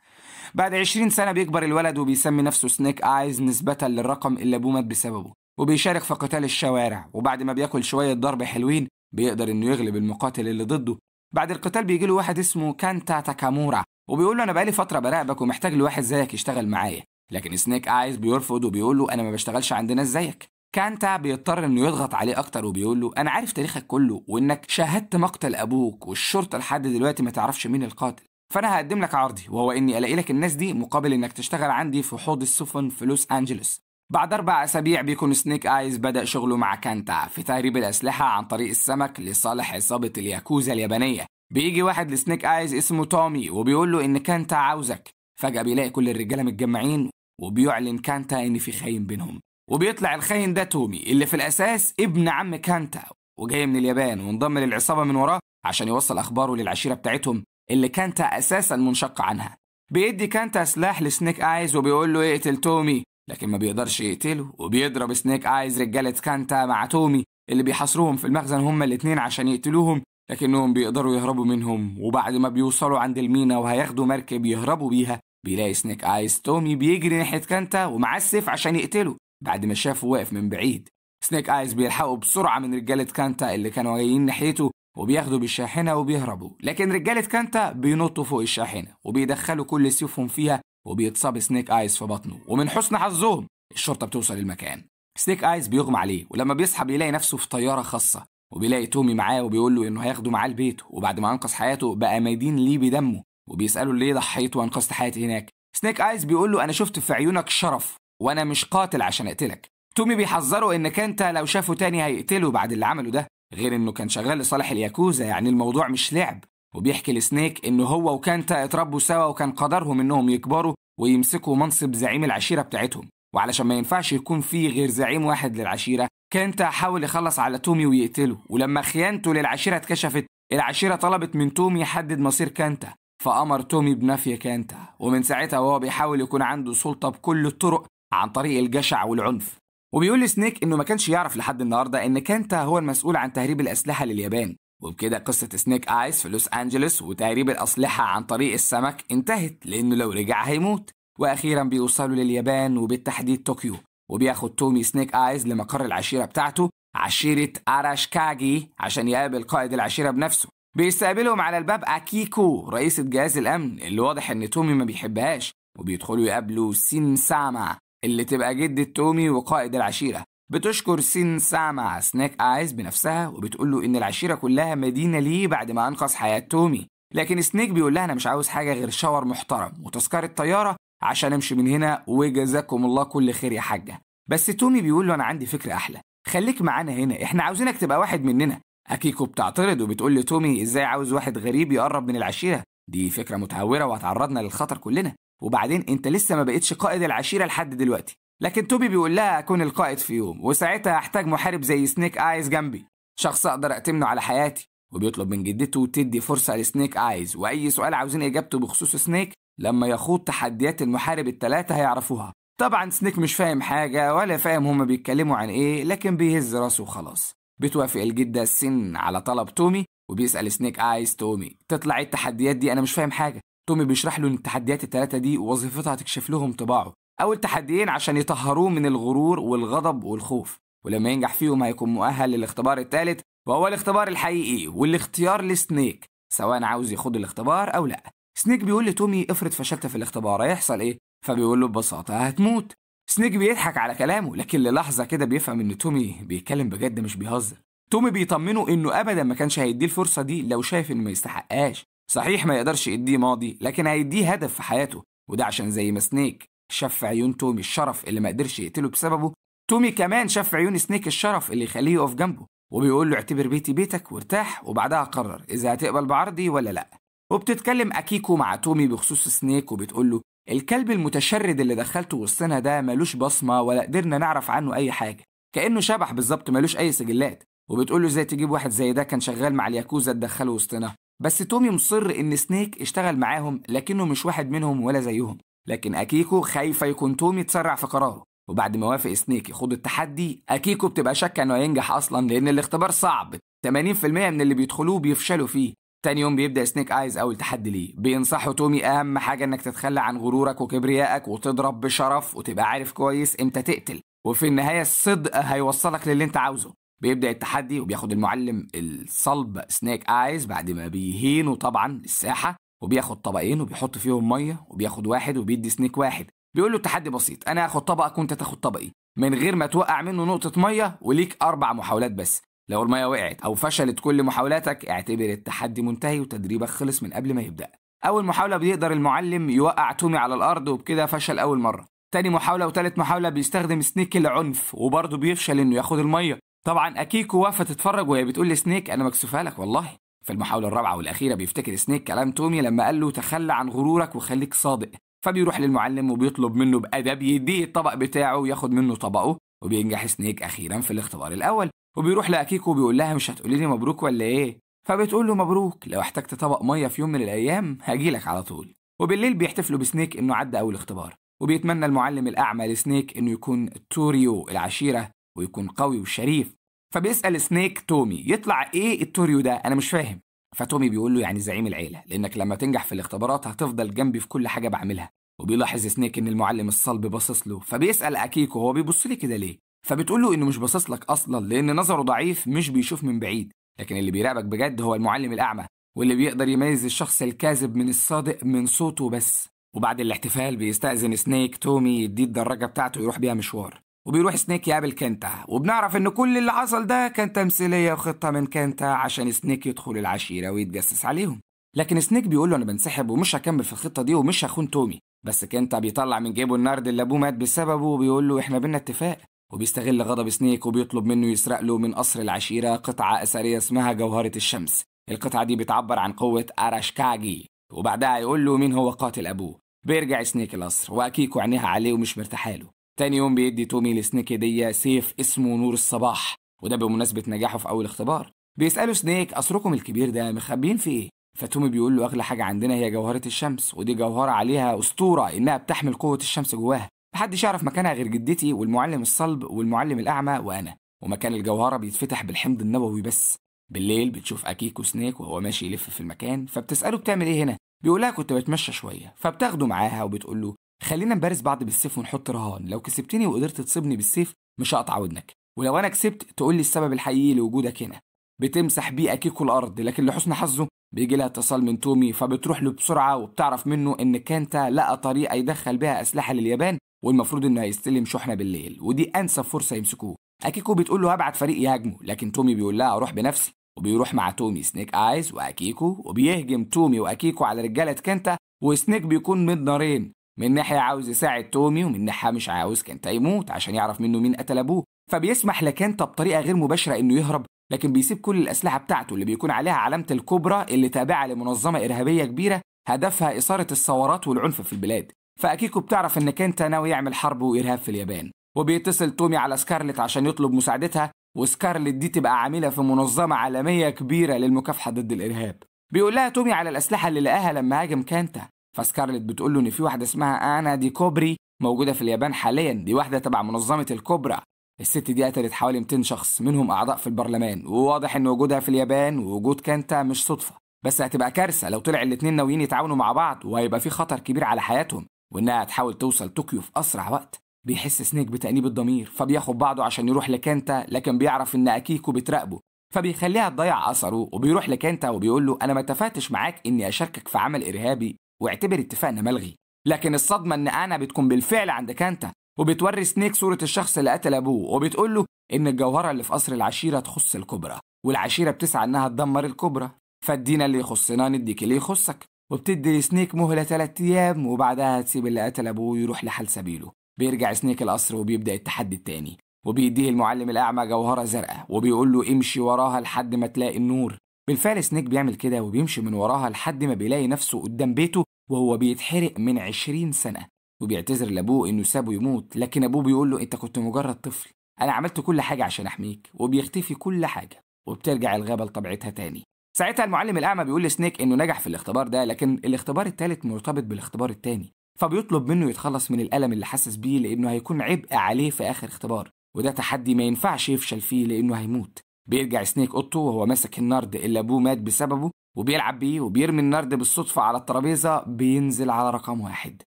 بعد 20 سنة بيكبر الولد وبيسمي نفسه سنيك آيز نسبة للرقم اللي أبوه مات بسببه، وبيشارك في قتال الشوارع. وبعد ما بياكل شوية ضرب حلوين بيقدر إنه يغلب المقاتل اللي ضده. بعد القتال بيجيله واحد اسمه كانتا تاكامورا وبيقول له: أنا بقالي فترة براقبك ومحتاج لواحد زيك يشتغل معايا. لكن سنيك آيز بيرفض وبيقول له: أنا ما بشتغلش عند ناس زيك. كانتا بيضطر انه يضغط عليه اكتر وبيقول له: انا عارف تاريخك كله وانك شاهدت مقتل ابوك والشرطه لحد دلوقتي ما تعرفش مين القاتل، فانا هقدم لك عرضي وهو اني الاقي لك الناس دي مقابل انك تشتغل عندي في حوض السفن في لوس انجلوس. بعد 4 أسابيع بيكون سنيك آيز بدأ شغله مع كانتا في تهريب الأسلحة عن طريق السمك لصالح عصابة الياكوزا اليابانية. بيجي واحد لسنيك آيز اسمه تومي وبيقول له إن كانتا عاوزك. فجأة بيلاقي كل الرجالة متجمعين وبيعلن كانتا إن في خاين بينهم، وبيطلع الخاين ده تومي اللي في الأساس ابن عم كانتا وجاي من اليابان وانضم للعصابة من وراه عشان يوصل أخباره للعشيرة بتاعتهم اللي كانتا أساسا منشق عنها. بيدي كانتا سلاح لسنيك آيز وبيقول له يقتل تومي، لكن ما بيقدرش يقتله، وبيضرب سنيك آيز رجالة كانتا مع تومي اللي بيحاصروهم في المخزن هما الاتنين عشان يقتلوهم، لكنهم بيقدروا يهربوا منهم. وبعد ما بيوصلوا عند المينا وهياخدوا مركب يهربوا بيها بيلاقي سنيك آيز تومي بيجري ناحية كانتا ومعاه السيف عشان يقتله. بعد ما شافه واقف من بعيد سنيك آيز بيلحقوا بسرعة من رجالة كانتا اللي كانوا جايين ناحيته وبياخدوا بالشاحنة وبيهربوا، لكن رجالة كانتا بينطوا فوق الشاحنة وبيدخلوا كل سيوفهم فيها وبيتصاب سنيك آيز في بطنه. ومن حسن حظهم الشرطة بتوصل المكان. سنيك آيز بيغمى عليه، ولما بيصحى بيلاقي نفسه في طيارة خاصة، وبيلاقي تومي معاه وبيقول له إنه هياخده معاه البيت، وبعد ما أنقذ حياته بقى مدين ليه بدمه، وبيسأله ليه ضحيت وأنقذت حياتي هناك. سنيك آيز بيقول له أنا شفت في عيونك شرف، وأنا مش قاتل عشان أقتلك. تومي بيحذره إن كانتا لو شافه تاني هيقتله بعد اللي عمله ده، غير إنه كان شغال لصالح الياكوزا، يعني الموضوع مش لعب. وبيحكي لسنيك إنه هو وكانتا اتربوا سوا، وكان قدرهم إنهم يكبروا ويمسكوا منصب زعيم العشيرة بتاعتهم، وعلشان ما ينفعش يكون فيه غير زعيم واحد للعشيرة، كانتا حاول يخلص على تومي ويقتله. ولما خيانته للعشيرة اتكشفت، العشيرة طلبت من تومي يحدد مصير كانتا، فأمر تومي بنفي كانتا، ومن ساعتها وهو بيحاول يكون عنده سلطة بكل الطرق عن طريق الجشع والعنف. وبيقول لسنيك إنه ما كانش يعرف لحد النهاردة إن كانتا هو المسؤول عن تهريب الأسلحة لليابان. وبكده قصة سنيك آيز في لوس أنجلوس وتهريب الأسلحة عن طريق السمك انتهت، لأنه لو رجع هيموت. وأخيرا بيوصلوا لليابان وبالتحديد طوكيو، وبياخد تومي سنيك آيز لمقر العشيرة بتاعته، عشيرة أراشكاجي، عشان يقابل قائد العشيرة بنفسه. بيستقبلهم على الباب أكيكو رئيسة جهاز الأمن، اللي واضح إن تومي ما بيحبهاش، وبيدخلوا يقابلوا سين ساما اللي تبقى جدة تومي وقائد العشيرة. بتشكر سين ساما سنيك آيز بنفسها، وبتقول له إن العشيرة كلها مدينة ليه بعد ما أنقذ حياة تومي. لكن سنيك بيقول لها أنا مش عاوز حاجة غير شاور محترم وتذكرة طيارة عشان امشي من هنا، وجزاكم الله كل خير يا حاجة. بس تومي بيقول له أنا عندي فكرة أحلى، خليك معانا هنا، إحنا عاوزينك تبقى واحد مننا. أكيكو بتعترض وبتقول لتومي إزاي عاوز واحد غريب يقرب من العشيرة، دي فكرة متهورة وهتعرضنا للخطر كلنا، وبعدين أنت لسه ما بقتش قائد العشيرة لحد دلوقتي. لكن تومي بيقول لها أكون القائد في يوم، وساعتها أحتاج محارب زي سنيك آيز جنبي، شخص أقدر أأتمنه على حياتي. وبيطلب من جدته تدي فرصة لسنيك آيز، وأي سؤال عاوزين إجابته بخصوص سنيك لما يخوض تحديات المحارب الثلاثة هيعرفوها. طبعا سنيك مش فاهم حاجة ولا فاهم هما بيتكلموا عن إيه، لكن بيهز راسه وخلاص. بتوافق الجدة سن على طلب تومي، وبيسأل سنيك آيز تومي تطلع التحديات دي، أنا مش فاهم حاجة. تومي بيشرح له إن التحديات الثلاثة دي وظيفتها تكشف لهم طباعه. أول تحديين عشان يطهروه من الغرور والغضب والخوف، ولما ينجح فيهم هيكون مؤهل للاختبار الثالث، وهو الاختبار الحقيقي والاختيار لسنيك سواء عاوز يخوض الاختبار أو لأ. سنيك بيقول لتومي افرض فشلت في الاختبار هيحصل إيه؟ فبيقول له ببساطة هتموت. سنيك بيضحك على كلامه، لكن للحظة كده بيفهم إن تومي بيتكلم بجد مش بيهزر. تومي بيطمنه إنه أبدا ما كانش هيديه الفرصة دي لو شايف إنه ما يستحقهاش. صحيح ما يقدرش يديه ماضي، لكن هيديه هدف في حياته، وده عشان زي ما سنيك شاف في عيون تومي الشرف اللي ما قدرش يقتله بسببه، تومي كمان شاف في عيون سنيك الشرف اللي يخليه يقف جنبه. وبيقول له اعتبر بيتي بيتك وارتاح، وبعدها قرر إذا هتقبل بعرضي ولا لأ. وبتتكلم أكيكو مع تومي بخصوص سنيك، وبتقول له الكلب المتشرد اللي دخلته وسطنا ده مالوش بصمة ولا قدرنا نعرف عنه أي حاجة، كأنه شبح بالظبط مالوش أي سجلات. وبتقول له ازاي تجيب واحد زي ده كان شغال مع الياكوزا تدخله وسطنا. بس تومي مصر إن سنيك اشتغل معاهم لكنه مش واحد منهم ولا زيهم. لكن أكيكو خايفة يكون تومي تسرع في قراره، وبعد ما وافق سنيك يخوض التحدي، أكيكو بتبقى شاكة إنه هينجح أصلا لأن الاختبار صعب، 80% من اللي بيدخلوه بيفشلوا فيه. تاني يوم بيبدأ سنيك آيز أول تحدي ليه، بينصحوا تومي أهم حاجة إنك تتخلى عن غرورك وكبريائك وتضرب بشرف وتبقى عارف كويس إمتى تقتل، وفي النهاية الصدق هيوصلك للي أنت عاوزه. بيبدأ التحدي وبياخد المعلم الصلب سنيك آيز بعد ما بيهينه طبعا الساحة، وبياخد طبقين وبيحط فيهم مية، وبياخد واحد وبيدي سنيك واحد. بيقول له التحدي بسيط، أنا هاخد طبقك وأنت تاخد طبقي من غير ما توقع منه نقطة مية، وليك 4 محاولات بس. لو المية وقعت أو فشلت كل محاولاتك اعتبر التحدي منتهي وتدريبك خلص من قبل ما يبدأ. أول محاولة بيقدر المعلم يوقع تومي على الأرض، وبكده فشل أول مرة. تاني محاولة وتالت محاولة بيستخدم سنيك العنف، وبرضه بيفشل إنه ياخد المية. طبعا أكيكو واقفة تتفرج وهي بتقول لسنيك أنا مكسوفة لك والله. في المحاولة الرابعة والأخيرة بيفتكر سنيك كلام تومي لما قال له تخلى عن غرورك وخليك صادق، فبيروح للمعلم وبيطلب منه بأدب يديه الطبق بتاعه وياخد منه طبقه، وبينجح سنيك أخيرا في الاختبار الأول. وبيروح لأكيكو وبيقول لها مش هتقولي لي مبروك ولا إيه؟ فبتقول له مبروك، لو احتجت طبق مية في يوم من الأيام هجيلك على طول. وبالليل بيحتفلوا بسنيك إنه عدى أول اختبار، وبيتمنى المعلم الأعمى لسنيك إنه يكون توريو العشيرة ويكون قوي وشريف. فبيسأل سنيك تومي يطلع إيه التوريو ده؟ أنا مش فاهم. فتومي بيقول له يعني زعيم العيلة، لأنك لما تنجح في الاختبارات هتفضل جنبي في كل حاجة بعملها. وبيلاحظ سنيك إن المعلم الصلب باصص له، فبيسأل أكيكو هو بيبص لي كده ليه؟ فبتقول له إنه مش باصص لك أصلا لأن نظره ضعيف مش بيشوف من بعيد، لكن اللي بيراقبك بجد هو المعلم الأعمى، واللي بيقدر يميز الشخص الكاذب من الصادق من صوته بس. وبعد الاحتفال بيستأذن سنيك تومي يديه الدراجة بتاعته يروح بيها مشوار، وبيروح سنيك يقابل كانتا، وبنعرف ان كل اللي حصل ده كان تمثيليه وخطه من كانتا عشان سنيك يدخل العشيره ويتجسس عليهم. لكن سنيك بيقول له انا بنسحب ومش هكمل في الخطه دي ومش هخون تومي. بس كانتا بيطلع من جيبه النرد اللي ابوه مات بسببه وبيقول له احنا بينا اتفاق، وبيستغل غضب سنيك وبيطلب منه يسرق له من قصر العشيره قطعه اثريه اسمها جوهره الشمس. القطعه دي بتعبر عن قوه اراشكاجي، وبعدها يقول له مين هو قاتل ابوه. بيرجع سنيك القصر واكيكو عينيها عليه ومش مرتاحه له. تاني يوم بيدي تومي لسنيك هديه سيف اسمه نور الصباح، وده بمناسبه نجاحه في اول اختبار. بيسالوا سنيك قصركم الكبير ده مخبيين في ايه؟ فتومي بيقول له اغلى حاجه عندنا هي جوهره الشمس، ودي جوهره عليها اسطوره انها بتحمل قوه الشمس جواها، محدش يعرف مكانها غير جدتي والمعلم الصلب والمعلم الاعمى وانا، ومكان الجوهره بيتفتح بالحمض النووي بس. بالليل بتشوف اكيكو سنيك وهو ماشي يلف في المكان، فبتساله بتعمل ايه هنا؟ بيقولها كنت بتمشى شويه، فبتاخده معاها وبتقول له خلينا نبارز بعض بالسيف ونحط رهان، لو كسبتني وقدرت تصيبني بالسيف مش هقطع ودنك، ولو انا كسبت تقول لي السبب الحقيقي لوجودك هنا. بتمسح بيه اكيكو الارض، لكن لحسن حظه بيجي لها اتصال من تومي، فبتروح له بسرعه وبتعرف منه ان كانتا لقى طريقه يدخل بيها اسلحه لليابان، والمفروض انه هيستلم شحنه بالليل ودي انسب فرصه يمسكوه. اكيكو بتقول له هبعت فريق يهاجمه، لكن تومي بيقول لها اروح بنفسي، وبيروح مع تومي سنيك ايز واكيكو، وبيهجم تومي واكيكو على رجاله كانتا، وسنيك بيكون من نارين، من ناحيه عاوز يساعد تومي ومن ناحيه مش عاوز كانتا يموت عشان يعرف منه مين قتل ابوه. فبيسمح لكانتا بطريقه غير مباشره انه يهرب، لكن بيسيب كل الاسلحه بتاعته اللي بيكون عليها علامه الكوبرا اللي تابعه لمنظمه ارهابيه كبيره هدفها اثاره الثورات والعنف في البلاد. فاكيكو بتعرف ان كانتا ناوي يعمل حرب وارهاب في اليابان، وبيتصل تومي على سكارلت عشان يطلب مساعدتها، وسكارلت دي تبقى عامله في منظمه عالميه كبيره للمكافحه ضد الارهاب. بيقول لها تومي على الاسلحه اللي لقاها لما هاجم كانتا، فسكارلت بتقول له ان في واحده اسمها انا دي كوبري موجوده في اليابان حاليا، دي واحده تبع منظمه الكوبرا. الست دي قتلت حوالي 200 شخص منهم اعضاء في البرلمان، وواضح ان وجودها في اليابان ووجود كانتا مش صدفه، بس هتبقى كارثه لو طلع الاتنين ناويين يتعاونوا مع بعض، وهيبقى في خطر كبير على حياتهم، وانها هتحاول توصل طوكيو في اسرع وقت. بيحس سنيك بتأنيب الضمير، فبياخد بعضه عشان يروح لكانتا، لكن بيعرف ان اكيكو بتراقبه، فبيخليها تضيع اثره، وبيروح لكانتا وبيقول له انا ما اتفقتش معاك اني اشاركك في عمل ارهابي، واعتبر اتفاقنا ملغي. لكن الصدمه ان انا بتكون بالفعل عند كانتا، وبتوري سنيك صوره الشخص اللي قتل ابوه، وبتقول له ان الجوهره اللي في قصر العشيره تخص الكبرى، والعشيره بتسعى انها تدمر الكبرى، فادينا اللي يخصنا نديك اللي يخصك. وبتدي سنيك مهله 3 ايام، وبعدها تسيب اللي قتل ابوه يروح لحال سبيله. بيرجع سنيك القصر وبيبدا التحدي التاني، وبيديه المعلم الاعمى جوهره زرقاء، وبيقول له امشي وراها لحد ما تلاقي النور. بالفعل سنيك بيعمل كده وبيمشي من وراها لحد ما بيلاقي نفسه قدام بيته وهو بيتحرق من 20 سنه، وبيعتذر لابوه انه سابه يموت، لكن ابوه بيقول له انت كنت مجرد طفل، انا عملت كل حاجه عشان احميك. وبيختفي كل حاجه، وبترجع الغابه لطبيعتها تاني. ساعتها المعلم الاعمى بيقول لسنيك انه نجح في الاختبار ده، لكن الاختبار الثالث مرتبط بالاختبار الثاني، فبيطلب منه يتخلص من الالم اللي حاسس بيه لانه هيكون عبء عليه في اخر اختبار، وده تحدي ما ينفعش يفشل فيه لانه هيموت. بيرجع سنيك اوضته وهو ماسك النرد اللي ابوه مات بسببه، وبيلعب بيه، وبيرمي النرد بالصدفه على الترابيزه، بينزل على رقم 1.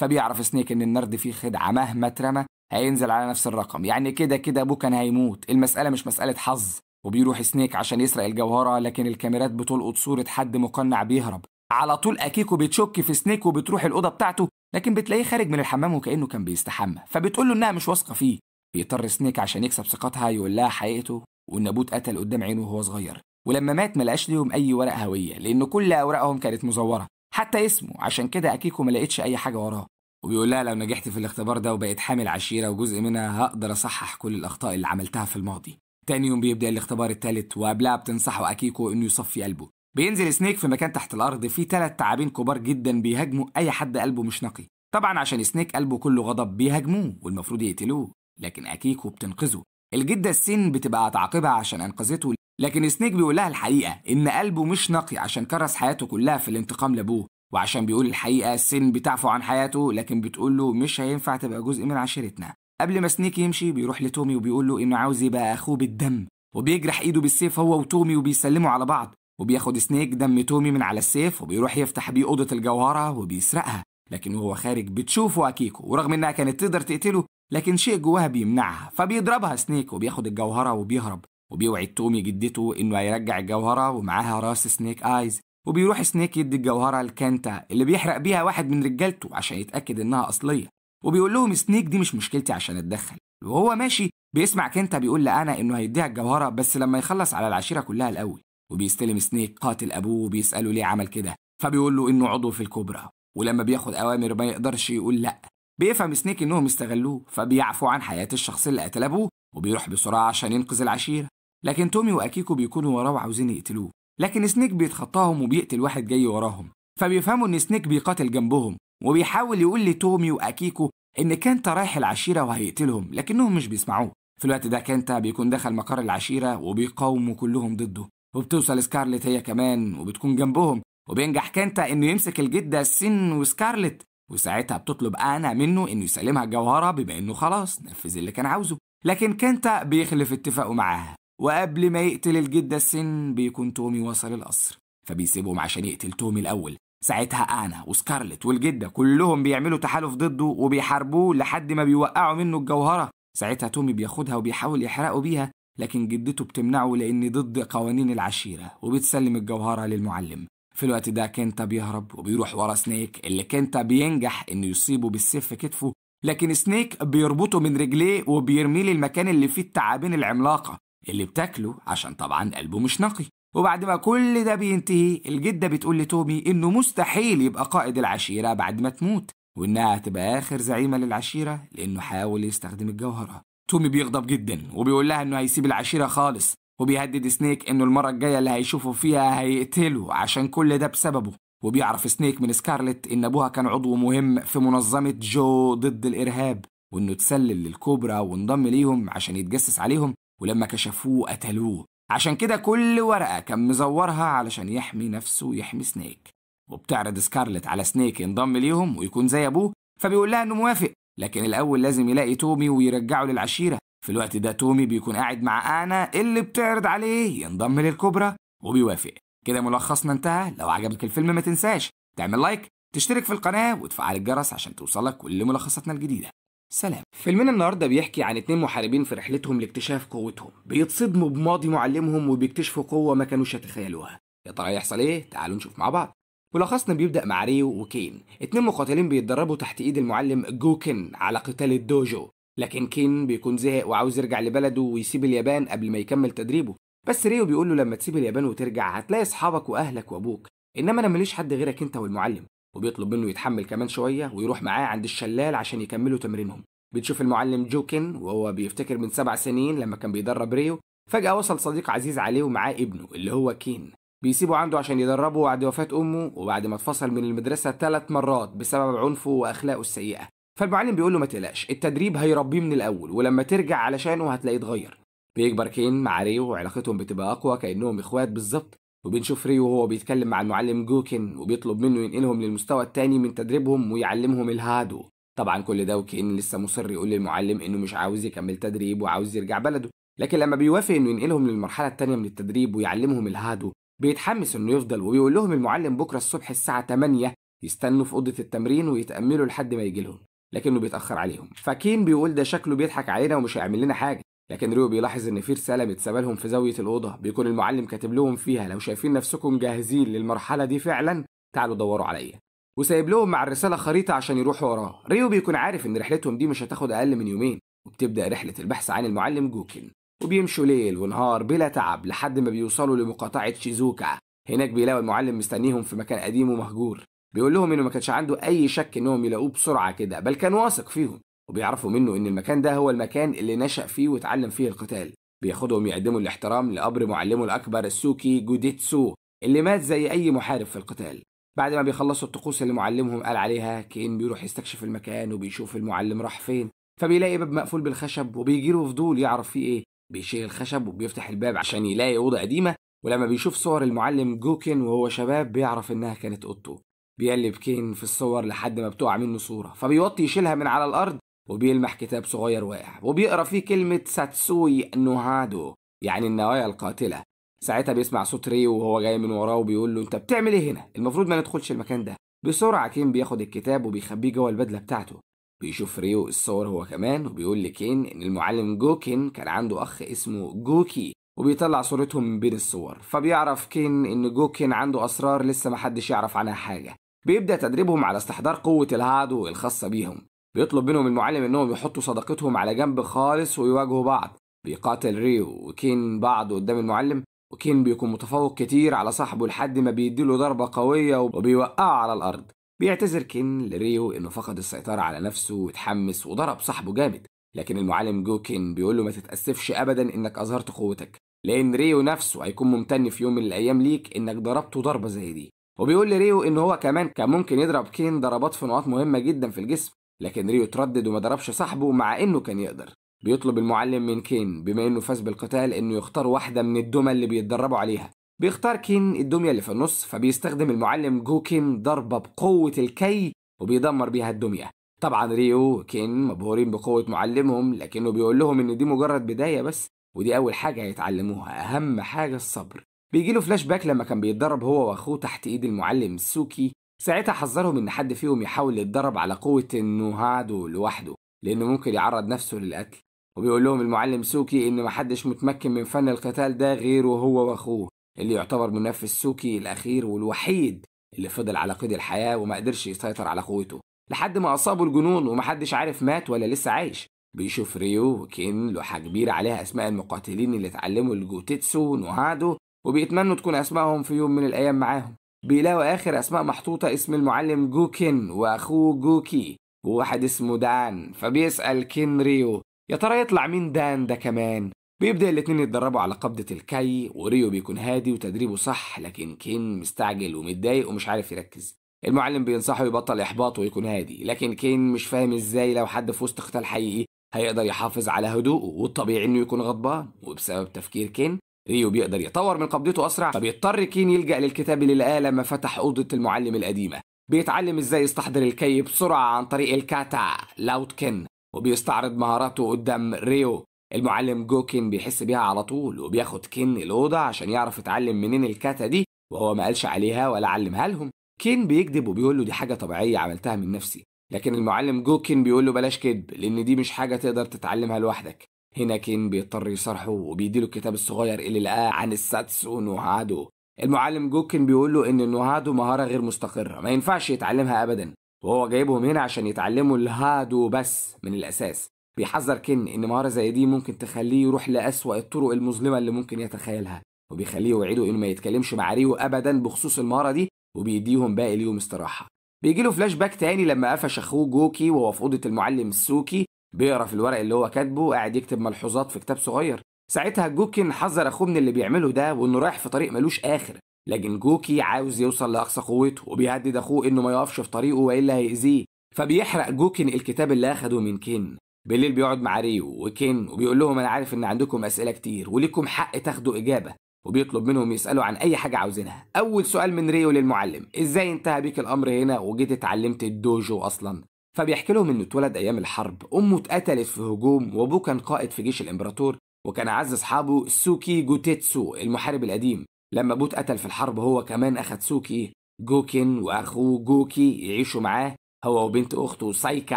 فبيعرف سنيك ان النرد فيه خدعه، مهما اترمى هينزل على نفس الرقم، يعني كده كده ابوه كان هيموت، المساله مش مساله حظ. وبيروح سنيك عشان يسرق الجوهره، لكن الكاميرات بتلقط صوره حد مقنع بيهرب. على طول اكيكو بتشك في سنيك وبتروح الاوضه بتاعته، لكن بتلاقيه خارج من الحمام وكانه كان بيستحمى، فبتقول له انها مش واثقه فيه. بيضطر سنيك عشان يكسب ثقتها يقول لها حقيقته، وان ابوه اتقتل قدام عينه وهو صغير، ولما مات ملقاش ليهم اي ورق هويه لان كل اوراقهم كانت مزوره، حتى اسمه، عشان كده اكيكو ما لقيتش اي حاجه وراه. وبيقول لها لو نجحت في الاختبار ده وبقيت حامل عشيره وجزء منها هقدر اصحح كل الاخطاء اللي عملتها في الماضي. تاني يوم بيبدا الاختبار الثالث، وقبلها بتنصحه اكيكو انه يصفي قلبه. بينزل سنيك في مكان تحت الارض فيه 3 تعابين كبار جدا بيهاجموا اي حد قلبه مش نقي، طبعا عشان سنيك قلبه كله غضب بيهاجموه والمفروض يقتلوه، لكن اكيكو بتنقذه. الجده السين بتبقى تعاقبها عشان انقذته، لكن سنيك بيقول لها الحقيقه ان قلبه مش نقي عشان كرس حياته كلها في الانتقام لابوه، وعشان بيقول الحقيقه السين بتعفو عن حياته، لكن بتقول له مش هينفع تبقى جزء من عشيرتنا. قبل ما سنيك يمشي بيروح لتومي وبيقول له انه عاوز يبقى اخوه بالدم، وبيجرح ايده بالسيف هو وتومي وبيسلموا على بعض، وبياخد سنيك دم تومي من على السيف وبيروح يفتح بيه اوضه الجوهره وبيسرقها، لكن وهو خارج بتشوفه اكيكو، ورغم انها كانت تقدر تقتله لكن شيء جواها بيمنعها، فبيضربها سنيك وبياخد الجوهره وبيهرب، وبيوعد تومي جدته انه هيرجع الجوهره ومعاها راس سنيك ايز. وبيروح سنيك يدي الجوهره لكانتا اللي بيحرق بيها واحد من رجالته عشان يتاكد انها اصليه، وبيقول لهم سنيك دي مش مشكلتي عشان اتدخل، وهو ماشي بيسمع كنتا بيقول لأنا إنه هيديها الجوهرة بس لما يخلص على العشيرة كلها الأول. وبيستلم سنيك قاتل أبوه وبيسأله ليه عمل كده، فبيقول له إنه عضو في الكوبرا، ولما بياخد أوامر ما يقدرش يقول لأ. بيفهم سنيك إنهم استغلوه، فبيعفو عن حياة الشخص اللي قتل أبوه وبيروح بسرعة عشان ينقذ العشيرة. لكن تومي وأكيكو بيكونوا وراه وعاوزين يقتلوه، لكن سنيك بيتخطاهم وبيقتل واحد جاي وراهم. فبيفهموا إن سنيك بيقاتل جنبهم، وبيحاول يقول لتومي وأكيكو إن كانتا رايح العشيرة وهيقتلهم، لكنهم مش بيسمعوه. في الوقت ده كانتا بيكون دخل مقر العشيرة وبيقاوموا كلهم ضده، وبتوصل سكارلت هي كمان وبتكون جنبهم، وبينجح كانتا إنه يمسك الجدة سين وسكارلت، وساعتها بتطلب أنا منه إنه يسلمها الجوهرة بما إنه خلاص نفذ اللي كان عاوزه. لكن كانتا بيخلف اتفاقه معاها، وقبل ما يقتل الجدة سين بيكون تومي وصل القصر، فبيسيبهم عشان يقتل تومي الأول. ساعتها أنا وسكارلت والجدة كلهم بيعملوا تحالف ضده وبيحاربوه لحد ما بيوقعوا منه الجوهرة. ساعتها تومي بياخدها وبيحاول يحرقه بيها، لكن جدته بتمنعه لأن ضد قوانين العشيرة، وبتسلم الجوهرة للمعلم. في الوقت ده كانتا بيهرب وبيروح ورا سنيك، اللي كانتا بينجح إنه يصيبه بالسيف في كتفه، لكن سنيك بيربطه من رجليه وبيرميه للمكان اللي فيه التعابين العملاقة اللي بتاكله، عشان طبعا قلبه مش نقي. وبعد ما كل ده بينتهي، الجدة بتقول لتومي إنه مستحيل يبقى قائد العشيرة بعد ما تموت، وإنها هتبقى آخر زعيمة للعشيرة لأنه حاول يستخدم الجوهرة. تومي بيغضب جدا وبيقول لها إنه هيسيب العشيرة خالص، وبيهدد سنيك إنه المرة الجاية اللي هيشوفه فيها هيقتله عشان كل ده بسببه. وبيعرف سنيك من سكارلت إن أبوها كان عضو مهم في منظمة جو ضد الإرهاب، وإنه تسلل للكوبرا وانضم ليهم عشان يتجسس عليهم، ولما كشفوه قتلوه. عشان كده كل ورقة كان مزورها علشان يحمي نفسه ويحمي سنيك. وبتعرض سكارلت على سنيك ينضم ليهم ويكون زي أبوه، فبيقول لها إنه موافق، لكن الأول لازم يلاقي تومي ويرجعه للعشيرة. في الوقت ده تومي بيكون قاعد مع آنا اللي بتعرض عليه ينضم للكوبرا، وبيوافق. كده ملخصنا انتهى. لو عجبك الفيلم ما تنساش تعمل لايك، تشترك في القناة وتفعل الجرس عشان توصلك كل ملخصاتنا الجديدة. سلام. فيلمنا النهارده بيحكي عن 2 محاربين في رحلتهم لاكتشاف قوتهم، بيتصدموا بماضي معلمهم وبيكتشفوا قوة ما كانوش يتخيلوها. يا ترى يحصل ايه؟ تعالوا نشوف مع بعض. ملخصنا بيبدأ مع ريو وكين، 2 مقاتلين بيتدربوا تحت ايد المعلم جوكن على قتال الدوجو. لكن كين بيكون زهق وعاوز يرجع لبلده ويسيب اليابان قبل ما يكمل تدريبه، بس ريو بيقول له لما تسيب اليابان وترجع هتلاقي اصحابك واهلك وابوك، انما انا ماليش حد غيرك انت والمعلم. وبيطلب منه يتحمل كمان شوية ويروح معاه عند الشلال عشان يكملوا تمرينهم. بتشوف المعلم جوكن وهو بيفتكر من 7 سنين لما كان بيدرب ريو، فجأة وصل صديق عزيز عليه ومعاه ابنه اللي هو كين، بيسيبه عنده عشان يدربه بعد وفاة أمه وبعد ما اتفصل من المدرسة 3 مرات بسبب عنفه وأخلاقه السيئة. فالمعلم بيقول له ما تقلقش، التدريب هيربيه من الأول ولما ترجع علشانه هتلاقيه اتغير. بيكبر كين مع ريو وعلاقتهم بتبقى أقوى كأنهم إخوات بالظبط. وبنشوف ريو وهو بيتكلم مع المعلم جوكن وبيطلب منه ينقلهم للمستوى التاني من تدريبهم ويعلمهم الهادو. طبعا كل ده وكين لسه مصر يقول للمعلم انه مش عاوز يكمل تدريب وعاوز يرجع بلده، لكن لما بيوافق انه ينقلهم للمرحله الثانيه من التدريب ويعلمهم الهادو بيتحمس انه يفضل، وبيقول لهم المعلم بكره الصبح الساعه 8 يستنوا في اوضه التمرين ويتاملوا لحد ما يجي لهم، لكنه بيتاخر عليهم. فكين بيقول ده شكله بيضحك علينا ومش هيعمل لنا حاجه، لكن ريو بيلاحظ ان في رساله متسابه لهم في زاويه الاوضه بيكون المعلم كاتب لهم فيها لو شايفين نفسكم جاهزين للمرحله دي فعلا تعالوا دوروا عليا، وسايب لهم مع الرسالة خريطة عشان يروحوا وراه. ريو بيكون عارف ان رحلتهم دي مش هتاخد اقل من يومين، وبتبدأ رحلة البحث عن المعلم جوكن، وبيمشوا ليل ونهار بلا تعب لحد ما بيوصلوا لمقاطعة شيزوكا. هناك بيلاقوا المعلم مستنيهم في مكان قديم ومهجور، بيقول لهم انه ما كانش عنده اي شك انهم يلاقوه بسرعة كده، بل كان واثق فيهم، وبيعرفوا منه ان المكان ده هو المكان اللي نشأ فيه واتعلم فيه القتال. بياخدهم يقدموا الاحترام لقبر معلمه الاكبر السوكي جوديتسو اللي مات زي اي محارب في القتال. بعد ما بيخلصوا الطقوس اللي معلمهم قال عليها، كين بيروح يستكشف المكان وبيشوف المعلم راح فين، فبيلاقي باب مقفول بالخشب وبيجيله فضول يعرف فيه ايه. بيشيل الخشب وبيفتح الباب عشان يلاقي أوضة قديمة، ولما بيشوف صور المعلم جوكن وهو شباب بيعرف انها كانت اوضته. بيقلب كين في الصور لحد ما بتقع منه صورة، فبيوطي يشيلها من على الارض وبيلمح كتاب صغير واقع وبيقرا فيه كلمة ساتسوي نوهادو، يعني النوايا القاتلة. ساعتها بيسمع صوت ريو وهو جاي من وراه وبيقول له انت بتعمل ايه هنا؟ المفروض ما ندخلش المكان ده. بسرعة كين بياخد الكتاب وبيخبيه جوه البدلة بتاعته. بيشوف ريو الصور هو كمان وبيقول لكين ان المعلم جوكن كان عنده اخ اسمه جوكي، وبيطلع صورتهم من بين الصور. فبيعرف كين ان جوكن عنده اسرار لسه محدش يعرف عنها حاجة. بيبدأ تدريبهم على استحضار قوة الهادو الخاصة بيهم. بيطلب منهم المعلم انهم يحطوا صداقتهم على جنب خالص ويواجهوا بعض. بيقاتل ريو وكين بعض قدام المعلم، وكين بيكون متفوق كتير على صاحبه لحد ما بيديله ضربة قوية وبيوقعه على الأرض. بيعتذر كين لريو إنه فقد السيطرة على نفسه واتحمس وضرب صاحبه جامد، لكن المعلم جوكين بيقول له ما تتأسفش أبدا إنك أظهرت قوتك، لأن ريو نفسه هيكون ممتن في يوم من الأيام ليك إنك ضربته ضربة زي دي. وبيقول لريو إن هو كمان كان ممكن يضرب كين ضربات في نقاط مهمة جدا في الجسم، لكن ريو تردد وما ضربش صاحبه مع إنه كان يقدر. بيطلب المعلم من كين بما إنه فاز بالقتال إنه يختار واحدة من الدمى اللي بيتدربوا عليها. بيختار كين الدمية اللي في النص، فبيستخدم المعلم جوكين ضربة بقوة الكي وبيدمر بيها الدمية. طبعا ريو وكين مبهورين بقوة معلمهم، لكنه بيقول لهم إن دي مجرد بداية بس، ودي أول حاجة هيتعلموها، أهم حاجة الصبر. بيجيله فلاش باك لما كان بيتدرب هو وأخوه تحت إيد المعلم سوكي. ساعتها حذرهم إن حد فيهم يحاول يتدرب على قوة النوهادو لوحده، لأنه ممكن يعرض نفسه للقتل. وبيقول لهم المعلم سوكي إن محدش متمكن من فن القتال ده غيره هو وأخوه، اللي يعتبر منافس سوكي الأخير والوحيد اللي فضل على قيد الحياة وما قدرش يسيطر على قوته لحد ما أصابه الجنون ومحدش عارف مات ولا لسه عايش. بيشوف ريو وكين لوحة كبيرة عليها أسماء المقاتلين اللي اتعلموا الجوتيتسو نوهادو، وبيتمنوا تكون أسمائهم في يوم من الأيام معاهم. بيلاقوا آخر أسماء محطوطة اسم المعلم جوكين وأخوه جوكي وواحد اسمه دان. فبيسأل كين ريو يا ترى يطلع مين دان ده كمان. بيبدأ الاتنين يتدربوا على قبضة الكي، وريو بيكون هادي وتدريبه صح، لكن كين مستعجل ومتضايق ومش عارف يركز. المعلم بينصحه يبطل إحباط ويكون هادي، لكن كين مش فاهم إزاي لو حد في وسط قتال حقيقي هيقدر يحافظ على هدوءه، والطبيعي إنه يكون غضبان. وبسبب تفكير كين ريو بيقدر يطور من قبضته أسرع، فبيضطر كين يلجأ للكتاب اللي لقاه لما فتح أوضة المعلم القديمة. بيتعلم إزاي يستحضر الكي بسرعة عن طريق الكاتا لاوتكن، وبيستعرض مهاراته قدام ريو. المعلم جوكين بيحس بيها على طول، وبياخد كين الأوضة عشان يعرف يتعلم منين الكاتا دي، وهو ما قالش عليها ولا علمها لهم. كين بيكذب وبيقول له دي حاجة طبيعية عملتها من نفسي، لكن المعلم جوكين بيقول له بلاش كذب لأن دي مش حاجة تقدر تتعلمها لوحدك. هنا كين بيضطر يصارحه وبيديله الكتاب الصغير اللي لقاه عن الساتسو نوهادو. المعلم جوكين بيقول له إن النوهادو مهارة غير مستقرة ما ينفعش يتعلمها أبدا، وهو جايبهم هنا عشان يتعلموا الهادو بس من الأساس. بيحذر كين إن مهارة زي دي ممكن تخليه يروح لأسوأ الطرق المظلمة اللي ممكن يتخيلها، وبيخليه يوعده إنه ما يتكلمش مع ريو أبدا بخصوص المهارة دي، وبيديهم باقي اليوم استراحة. بيجيله فلاش باك تاني لما قفش أخوه جوكي وهو في أوضة المعلم سوكي بيقرا في الورق اللي هو كاتبه وقاعد يكتب ملحوظات في كتاب صغير. ساعتها جوكين حذر أخوه من اللي بيعمله ده وإنه رايح في طريق ملوش آخر، لكن جوكي عاوز يوصل لأقصى قوته وبيهدد أخوه إنه ما يقفش في طريقه وإلا هيأذيه. فبيحرق جوكين الكتاب اللي أخده من كين. بالليل بيقعد مع ريو وكين وبيقول لهم أنا عارف إن عندكم أسئلة كتير وليكم حق تاخدوا إجابة، وبيطلب منهم يسألوا عن أي حاجة عاوزينها. أول سؤال من ريو للمعلم إزاي انتهى بيك الأمر هنا وجيت اتعلمت الدوجو أصلا؟ فبيحكي لهم إنه اتولد أيام الحرب، أمه اتقتلت في هجوم، وأبوه كان قائد في جيش الإمبراطور، وكان أعز أصحابه سوكي جوتيتسو المحارب القديم. لما أبوه اتقتل في الحرب هو كمان أخد سوكي جوكين وأخوه جوكي يعيشوا معاه هو وبنت أخته سايكا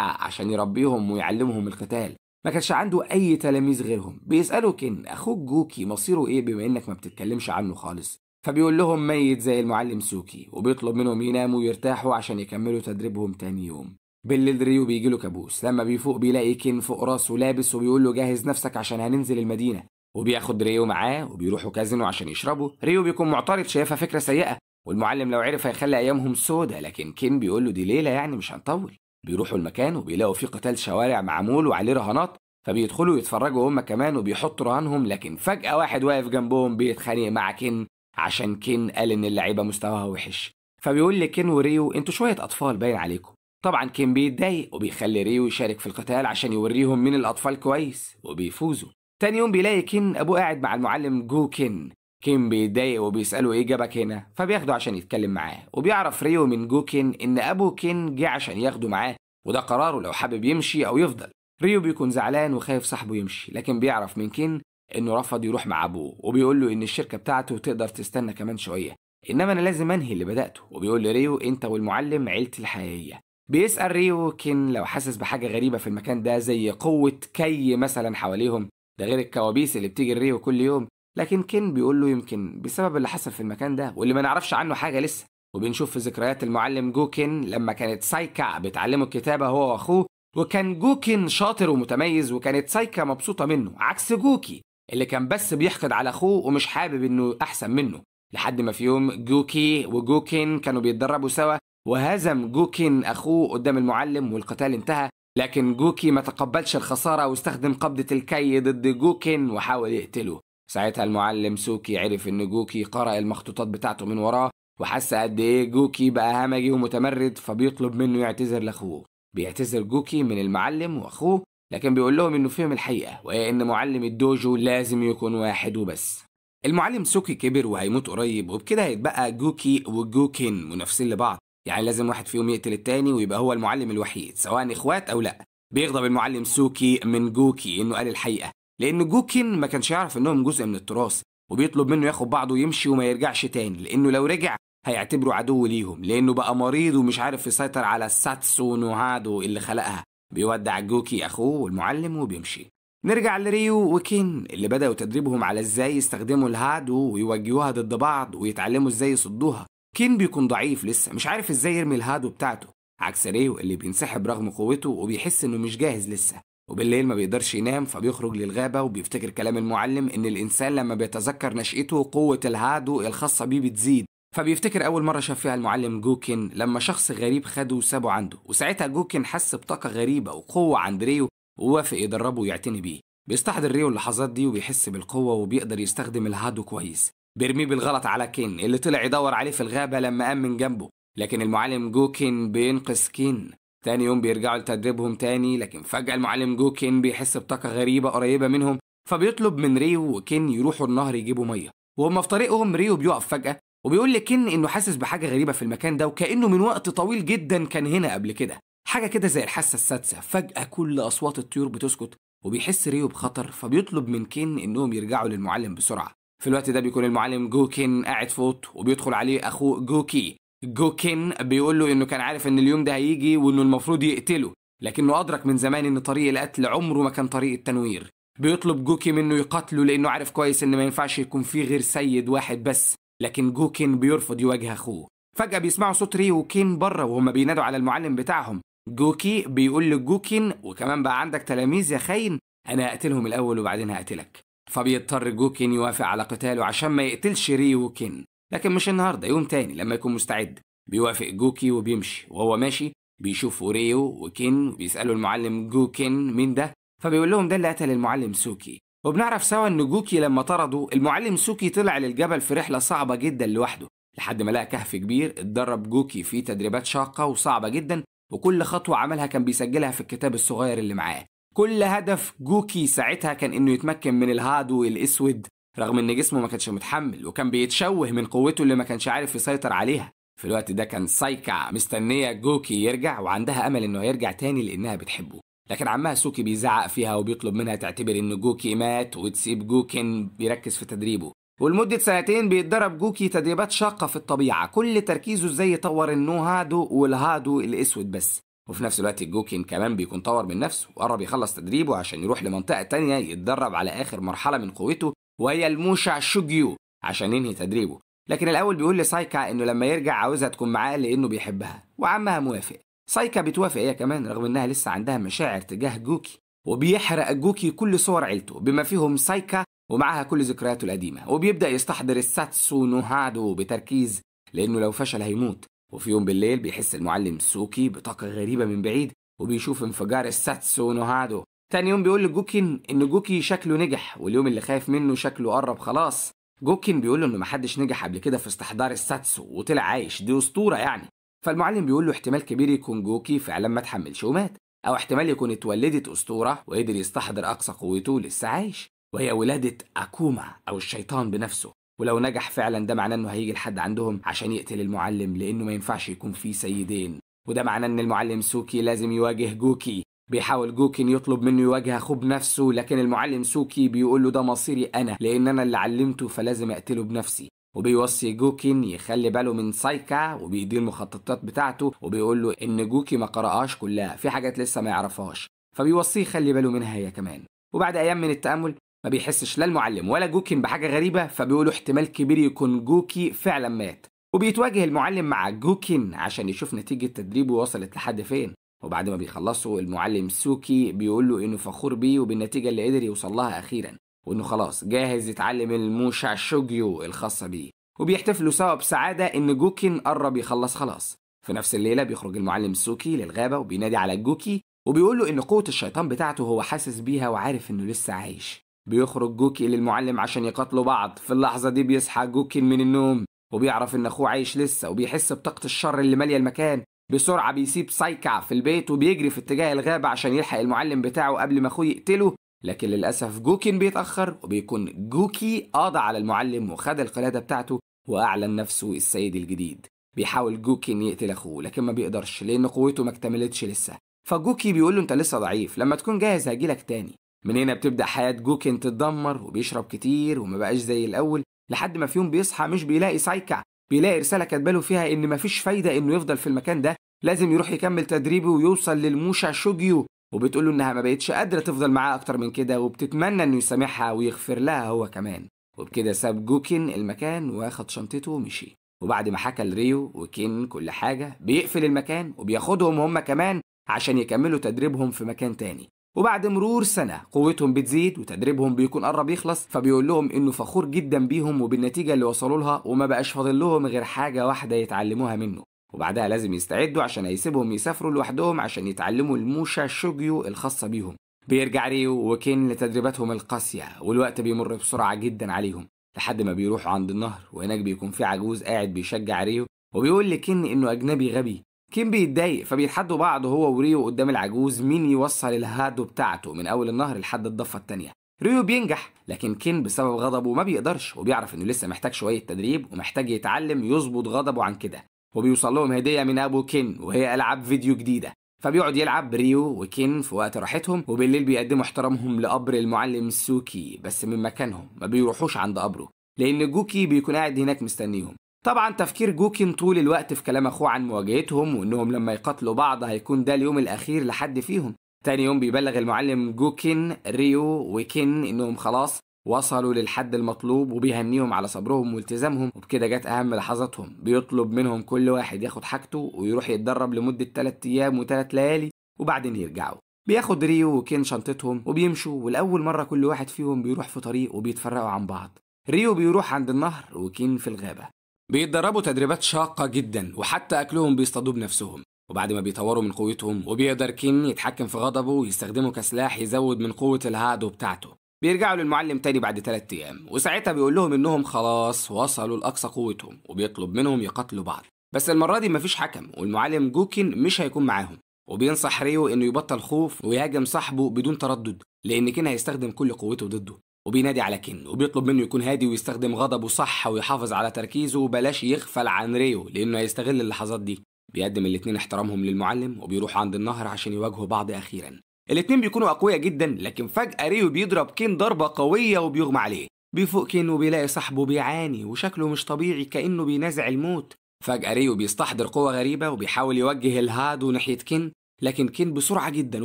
عشان يربيهم ويعلمهم القتال. ما كانش عنده أي تلاميذ غيرهم. بيسألوا كين أخوك جوكي مصيره إيه بما إنك ما بتتكلمش عنه خالص؟ فبيقول لهم ميت زي المعلم سوكي، وبيطلب منهم يناموا ويرتاحوا عشان يكملوا تدريبهم تاني يوم. بالليل ريو بيجيله كابوس، لما بيفوق بيلاقي كين فوق راسه لابس وبيقول له جهز نفسك عشان هننزل المدينة، وبياخد ريو معاه وبيروحوا كازينو عشان يشربوا. ريو بيكون معترض شايفها فكرة سيئة، والمعلم لو عرف هيخلي أيامهم سودة، لكن كين بيقول له دي ليلة يعني مش هنطول. بيروحوا المكان وبيلاقوا فيه قتال شوارع معمول وعليه رهانات، فبيدخلوا يتفرجوا هم كمان وبيحطوا رهانهم، لكن فجأة واحد واقف جنبهم بيتخانق مع كين عشان كين قال إن اللعيبة مستواها وحش. فبيقول لكين وريو انتوا شوية أطفال باين عليكم. طبعا كين بيتضايق وبيخلي ريو يشارك في القتال عشان يوريهم مين الأطفال كويس، وبيفوزوا. تاني يوم بيلاقي كين أبوه قاعد مع المعلم جوكين. كين بيتضايق وبيسأله ايه جابك هنا، فبياخده عشان يتكلم معاه، وبيعرف ريو من جوكين ان ابو كين جه عشان ياخده معاه، وده قراره لو حابب يمشي او يفضل. ريو بيكون زعلان وخايف صاحبه يمشي، لكن بيعرف من كين انه رفض يروح مع ابوه، وبيقول له ان الشركة بتاعته تقدر تستنى كمان شوية، انما انا لازم انهي اللي بدأته. وبيقول لريو انت والمعلم عيلتي الحقيقية. بيسأل ريو كين لو حاسس بحاجة غريبة في المكان ده زي قوة كي مثلا حواليهم، ده غير الكوابيس اللي بتيجي الريو كل يوم. لكن كين بيقول له يمكن بسبب اللي حصل في المكان ده واللي ما نعرفش عنه حاجة لسه. وبنشوف في ذكريات المعلم جوكين لما كانت سايكا بتعلمه الكتابة هو واخوه وكان جوكين شاطر ومتميز، وكانت سايكا مبسوطة منه عكس جوكي اللي كان بس بيحقد على أخوه ومش حابب إنه أحسن منه. لحد ما في يوم جوكي وجوكين كانوا بيتدربوا سوا، وهزم جوكين أخوه قدام المعلم والقتال انتهى. لكن جوكي ما تقبلش الخسارة واستخدم قبضة الكي ضد جوكين وحاول يقتله. ساعتها المعلم سوكي عرف إن جوكي قرأ المخطوطات بتاعته من وراه، وحس قد إيه جوكي بقى همجي ومتمرد، فبيطلب منه يعتذر لأخوه. بيعتذر جوكي من المعلم وأخوه، لكن بيقول لهم إنه فهم الحقيقة، وهي إن معلم الدوجو لازم يكون واحد وبس. المعلم سوكي كبر وهيموت قريب، وبكده هيتبقى جوكي وجوكين منافسين لبعض، يعني لازم واحد فيهم يقتل التاني ويبقى هو المعلم الوحيد سواء اخوات او لا. بيغضب المعلم سوكي من جوكي انه قال الحقيقة، لان جوكين ما كانش يعرف انهم جزء من التراث، وبيطلب منه ياخد بعضه ويمشي وما يرجعش تاني، لانه لو رجع هيعتبره عدو ليهم، لانه بقى مريض ومش عارف يسيطر على الساتسو نوهادو اللي خلقها. بيودع جوكي اخوه والمعلم وبيمشي. نرجع لريو وكين اللي بدأوا تدريبهم على ازاي يستخدموا الهادو ويوجهوها ضد بعض ويتعلموا ازاي يصدوها. كين بيكون ضعيف لسه، مش عارف ازاي يرمي الهادو بتاعته، عكس ريو اللي بينسحب رغم قوته وبيحس انه مش جاهز لسه. وبالليل ما بيقدرش ينام، فبيخرج للغابة وبيفتكر كلام المعلم ان الانسان لما بيتذكر نشأته قوة الهادو الخاصة بيه بتزيد. فبيفتكر اول مرة شاف فيها المعلم جوكين لما شخص غريب خده وسابه عنده، وساعتها جوكين حس بطاقة غريبة وقوة عند ريو ووافق يدربه ويعتني بيه. بيستحضر ريو اللحظات دي وبيحس بالقوة وبيقدر يستخدم الهادو كويس. بيرميه بالغلط على كين اللي طلع يدور عليه في الغابة لما قام من جنبه، لكن المعلم جوكين بينقذ كين. تاني يوم بيرجعوا لتدريبهم تاني، لكن فجأة المعلم جوكين بيحس بطاقة غريبة قريبة منهم، فبيطلب من ريو وكين يروحوا النهر يجيبوا مية. وهم في طريقهم ريو بيقف فجأة وبيقول لكين انه حاسس بحاجة غريبة في المكان ده، وكأنه من وقت طويل جدا كان هنا قبل كده، حاجة كده زي الحاسة السادسة. فجأة كل أصوات الطيور بتسكت وبيحس ريو بخطر، فبيطلب من كين انهم يرجعوا للمعلم بسرعة. في الوقت ده بيكون المعلم جوكين قاعد في اوضته وبيدخل عليه اخوه جوكي. جوكين بيقول له انه كان عارف ان اليوم ده هيجي وانه المفروض يقتله، لكنه ادرك من زمان ان طريق القتل عمره ما كان طريق التنوير. بيطلب جوكي منه يقتله لانه عارف كويس ان ما ينفعش يكون فيه غير سيد واحد بس، لكن جوكين بيرفض يواجه اخوه. فجأة بيسمعوا صوت ريو وكين بره وهما بينادوا على المعلم بتاعهم. جوكي بيقول لجوكين وكمان بقى عندك تلاميذ يا خاين، انا هقتلهم الاول وبعدين هقتلك. فبيضطر جوكين يوافق على قتاله عشان ما يقتلش ريو وكين، لكن مش النهارده، يوم تاني لما يكون مستعد. بيوافق جوكي وبيمشي، وهو ماشي بيشوفوا ريو وكين وبيسألوا المعلم جوكين مين ده، فبيقول لهم ده اللي قتل المعلم سوكي. وبنعرف سوا ان جوكي لما طرده المعلم سوكي طلع للجبل في رحلة صعبة جدا لوحده، لحد ما لقى كهف كبير اتدرب جوكي فيه تدريبات شاقة وصعبة جدا، وكل خطوة عملها كان بيسجلها في الكتاب الصغير اللي معاه. كل هدف جوكي ساعتها كان انه يتمكن من الهادو الاسود، رغم ان جسمه ما كانش متحمل وكان بيتشوه من قوته اللي ما كانش عارف يسيطر عليها. في الوقت ده كان سايكا مستنية جوكي يرجع وعندها امل انه يرجع تاني لانها بتحبه، لكن عمها سوكي بيزعق فيها وبيطلب منها تعتبر ان جوكي مات وتسيب جوكين بيركز في تدريبه. ولمدة سنتين بيتدرب جوكي تدريبات شاقة في الطبيعة، كل تركيزه ازاي يطور النوهادو والهادو الاسود بس. وفي نفس الوقت جوكين كمان بيكون طور من نفسه وقرب يخلص تدريبه عشان يروح لمنطقة تانية يتدرب على آخر مرحلة من قوته، وهي الموشا شوجيو، عشان ينهي تدريبه. لكن الأول بيقول لسايكا إنه لما يرجع عاوزها تكون معاه لأنه بيحبها، وعمها موافق. سايكا بتوافق هي كمان رغم إنها لسه عندها مشاعر تجاه جوكي، وبيحرق جوكي كل صور عيلته بما فيهم سايكا ومعها كل ذكرياته القديمة، وبيبدأ يستحضر الساتسو نوهادو بتركيز لأنه لو فشل هيموت. وفي يوم بالليل بيحس المعلم سوكي بطاقة غريبة من بعيد وبيشوف انفجار الساتسو نوهادو. تاني يوم بيقول لجوكين إن جوكي شكله نجح، واليوم اللي خايف منه شكله قرب خلاص. جوكين بيقول له إنه محدش نجح قبل كده في استحضار الساتسو وطلع عايش، دي أسطورة يعني. فالمعلم بيقول له احتمال كبير يكون جوكي فعلا ما اتحملش ومات، أو احتمال يكون اتولدت أسطورة وقدر يستحضر أقصى قوته لسه عايش، وهي ولادة أكوما أو الشيطان بنفسه. ولو نجح فعلا ده معناه انه هيجي لحد عندهم عشان يقتل المعلم، لانه ما ينفعش يكون فيه سيدين، وده معناه ان المعلم سوكي لازم يواجه جوكي. بيحاول جوكين يطلب منه يواجه اخوه بنفسه، لكن المعلم سوكي بيقول له ده مصيري انا لان انا اللي علمته فلازم اقتله بنفسي. وبيوصي جوكين يخلي باله من سايكا وبيدير المخططات بتاعته، وبيقول له ان جوكي ما قرأهاش كلها، في حاجات لسه ما يعرفهاش، فبيوصيه يخلي باله منها هي كمان. وبعد ايام من التأمل ما بيحسش لا المعلم ولا جوكين بحاجة غريبة، فبيقولوا احتمال كبير يكون جوكي فعلا مات. وبيتواجه المعلم مع جوكين عشان يشوف نتيجة تدريبه وصلت لحد فين. وبعد ما بيخلصوا المعلم سوكي بيقول له إنه فخور بيه وبالنتيجة اللي قدر يوصل لها أخيرا، وإنه خلاص جاهز يتعلم الموشا شوجيو الخاصة بيه، وبيحتفلوا سوا بسعادة إن جوكين قرب يخلص خلاص. في نفس الليلة بيخرج المعلم سوكي للغابة وبينادي على جوكي وبيقول له إن قوة الشيطان بتاعته هو حاسس بيها وعارف إنه لسه عايش. بيخرج جوكي للمعلم عشان يقاتلوا بعض. في اللحظة دي بيصحى جوكين من النوم وبيعرف إن أخوه عايش لسه، وبيحس بطاقة الشر اللي مالية المكان. بسرعة بيسيب سايكا في البيت وبيجري في اتجاه الغابة عشان يلحق المعلم بتاعه قبل ما أخوه يقتله، لكن للأسف جوكين بيتأخر وبيكون جوكي قاضى على المعلم وخد القلادة بتاعته وأعلن نفسه السيد الجديد. بيحاول جوكين يقتل أخوه لكن ما بيقدرش لأن قوته ما اكتملتش لسه، فجوكي بيقول له أنت لسه ضعيف، لما تكون جاهز هجيلك تاني. من هنا بتبدأ حياة جوكين تتدمر وبيشرب كتير وما بقاش زي الأول، لحد ما في يوم بيصحى مش بيلاقي سايكا، بيلاقي رسالة كاتباله فيها إن مفيش فايدة إنه يفضل في المكان ده، لازم يروح يكمل تدريبه ويوصل للموشا شوجيو، وبتقوله إنها ما بقتش قادرة تفضل معاه أكتر من كده وبتتمنى إنه يسامحها ويغفر لها هو كمان. وبكده ساب جوكين المكان واخد شنطته ومشي. وبعد ما حكى لريو وكين كل حاجة بيقفل المكان وبياخدهم هم كمان عشان يكملوا تدريبهم في مكان تاني. وبعد مرور سنة قوتهم بتزيد وتدريبهم بيكون قرب يخلص، فبيقول لهم إنه فخور جدا بيهم وبالنتيجة اللي وصلوا لها وما بقاش فاضل لهم غير حاجة واحدة يتعلموها منه، وبعدها لازم يستعدوا عشان هيسيبهم يسافروا لوحدهم عشان يتعلموا الموشا شوجيو الخاصة بيهم. بيرجع ريو وكين لتدريباتهم القاسية والوقت بيمر بسرعة جدا عليهم لحد ما بيروحوا عند النهر، وهناك بيكون في عجوز قاعد بيشجع ريو وبيقول لكين إنه أجنبي غبي. كين بيتضايق فبيتحدوا بعض هو وريو قدام العجوز مين يوصل الهادو بتاعته من أول النهر لحد الضفة التانية. ريو بينجح لكن كين بسبب غضبه ما بيقدرش، وبيعرف إنه لسه محتاج شوية تدريب ومحتاج يتعلم يظبط غضبه عن كده. وبيوصل لهم هدية من أبو كين وهي ألعاب فيديو جديدة، فبيقعد يلعب ريو وكين في وقت راحتهم، وبالليل بيقدموا احترامهم لقبر المعلم سوكي بس من مكانهم، ما بيروحوش عند قبره لأن جوكي بيكون قاعد هناك مستنيهم. طبعا تفكير جوكين طول الوقت في كلام أخوه عن مواجهتهم وإنهم لما يقاتلوا بعض هيكون ده اليوم الأخير لحد فيهم. تاني يوم بيبلغ المعلم جوكين ريو وكين إنهم خلاص وصلوا للحد المطلوب وبيهنيهم على صبرهم والتزامهم، وبكده جت أهم لحظاتهم. بيطلب منهم كل واحد ياخد حاجته ويروح يتدرب لمدة 3 أيام و3 ليالي وبعدين يرجعوا. بياخد ريو وكين شنطتهم وبيمشوا، والأول مرة كل واحد فيهم بيروح في طريق وبيتفرقوا عن بعض. ريو بيروح عند النهر وكين في الغابة. بيتدربوا تدريبات شاقة جدا وحتى أكلهم بيصطادوا بنفسهم، وبعد ما بيطوروا من قوتهم وبيقدر كين يتحكم في غضبه ويستخدمه كسلاح يزود من قوة الهادو بتاعته، بيرجعوا للمعلم تاني بعد 3 أيام، وساعتها بيقول لهم إنهم خلاص وصلوا لأقصى قوتهم وبيطلب منهم يقاتلوا بعض. بس المرة دي مفيش حكم والمعلم جوكين مش هيكون معاهم، وبينصح ريو إنه يبطل خوف ويهاجم صاحبه بدون تردد لأن كين هيستخدم كل قوته ضده. وبينادي على كين وبيطلب منه يكون هادي ويستخدم غضبه صح ويحافظ على تركيزه وبلاش يغفل عن ريو لأنه هيستغل اللحظات دي. بيقدم الاتنين احترامهم للمعلم وبيروحوا عند النهر عشان يواجهوا بعض أخيرا. الاتنين بيكونوا أقوياء جدا، لكن فجأة ريو بيضرب كين ضربة قوية وبيغمى عليه. بيفوق كين وبيلاقي صاحبه بيعاني وشكله مش طبيعي كأنه بينازع الموت. فجأة ريو بيستحضر قوة غريبة وبيحاول يوجه الهادو ناحية كين، لكن كين بسرعة جدا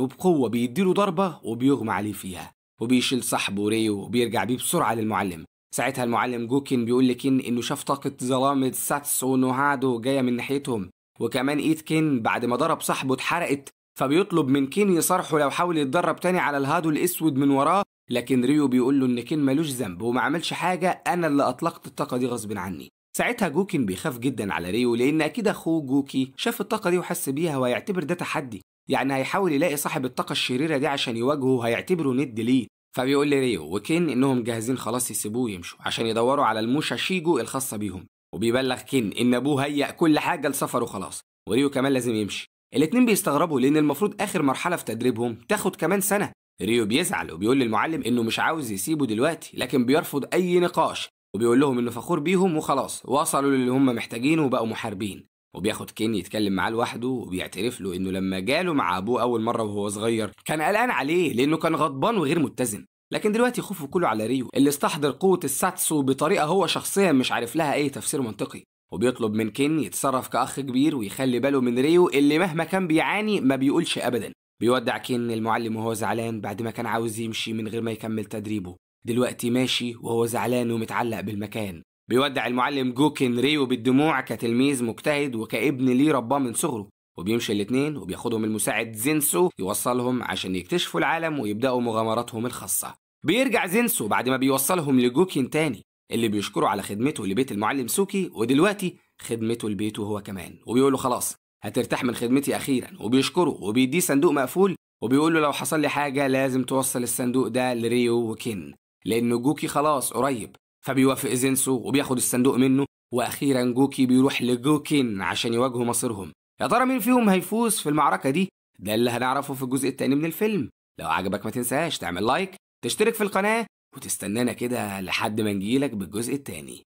وبقوة بيديله ضربة وبيغمى عليه فيها، وبيشيل صاحبه ريو وبيرجع بيه بسرعة للمعلم. ساعتها المعلم جوكين بيقول لكين إنه شاف طاقة ظلام ساتسو نوهادو جاية من ناحيتهم، وكمان إيد كين بعد ما ضرب صاحبه اتحرقت، فبيطلب من كين يصارحه لو حاول يتدرب تاني على الهادو الأسود من وراه، لكن ريو بيقول له إن كين ملوش ذنب وما عملش حاجة، أنا اللي أطلقت الطاقة دي غصب عني. ساعتها جوكين بيخاف جدا على ريو لأن أكيد أخوه جوكي شاف الطاقة دي وحس بيها وهيعتبر ده تحدي، يعني هيحاول يلاقي صاحب الطاقة الشريرة دي عشان يواجهه هيعتبره ند ليه. فبيقول لريو وكين إنهم جاهزين خلاص يسيبوه ويمشوا عشان يدوروا على الموشا شيجو الخاصة بيهم، وبيبلغ كين إن أبوه هيأ كل حاجة لسفره خلاص وريو كمان لازم يمشي. الاتنين بيستغربوا لأن المفروض آخر مرحلة في تدريبهم تاخد كمان سنة. ريو بيزعل وبيقول للمعلم إنه مش عاوز يسيبه دلوقتي لكن بيرفض أي نقاش، وبيقول لهم إنه فخور بيهم وخلاص وصلوا للي هم محتاجينه وبقوا محاربين. وبياخد كين يتكلم معاه لوحده وبيعترف له إنه لما جاله مع أبوه أول مرة وهو صغير كان قلقان عليه لأنه كان غضبان وغير متزن، لكن دلوقتي خوفه كله على ريو اللي استحضر قوة الساتسو بطريقة هو شخصيا مش عارف لها أي تفسير منطقي. وبيطلب من كين يتصرف كأخ كبير ويخلي باله من ريو اللي مهما كان بيعاني ما بيقولش أبدا. بيودع كين المعلم وهو زعلان بعد ما كان عاوز يمشي من غير ما يكمل تدريبه، دلوقتي ماشي وهو زعلان ومتعلق بالمكان. بيودع المعلم جوكين ريو بالدموع كتلميذ مجتهد وكابن ليه رباه من صغره، وبيمشي الاتنين وبياخدهم المساعد زينسو يوصلهم عشان يكتشفوا العالم ويبدأوا مغامراتهم الخاصة. بيرجع زينسو بعد ما بيوصلهم لجوكين تاني اللي بيشكره على خدمته لبيت المعلم سوكي، ودلوقتي خدمته لبيته هو كمان، وبيقول له خلاص هترتاح من خدمتي أخيرا، وبيشكره وبيديه صندوق مقفول وبيقول له لو حصل لي حاجة لازم توصل الصندوق ده لريو وكين لأنه جوكي خلاص قريب. فبيوافق زينسو وبياخد الصندوق منه، وأخيرا جوكي بيروح لجوكين عشان يواجهوا مصيرهم. يا ترى مين فيهم هيفوز في المعركة دي؟ ده اللي هنعرفه في الجزء التاني من الفيلم. لو عجبك ما تنساش تعمل لايك، تشترك في القناة، وتستنانا كده لحد ما نجيلك بالجزء التاني.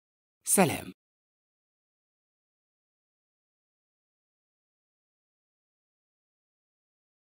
سلام.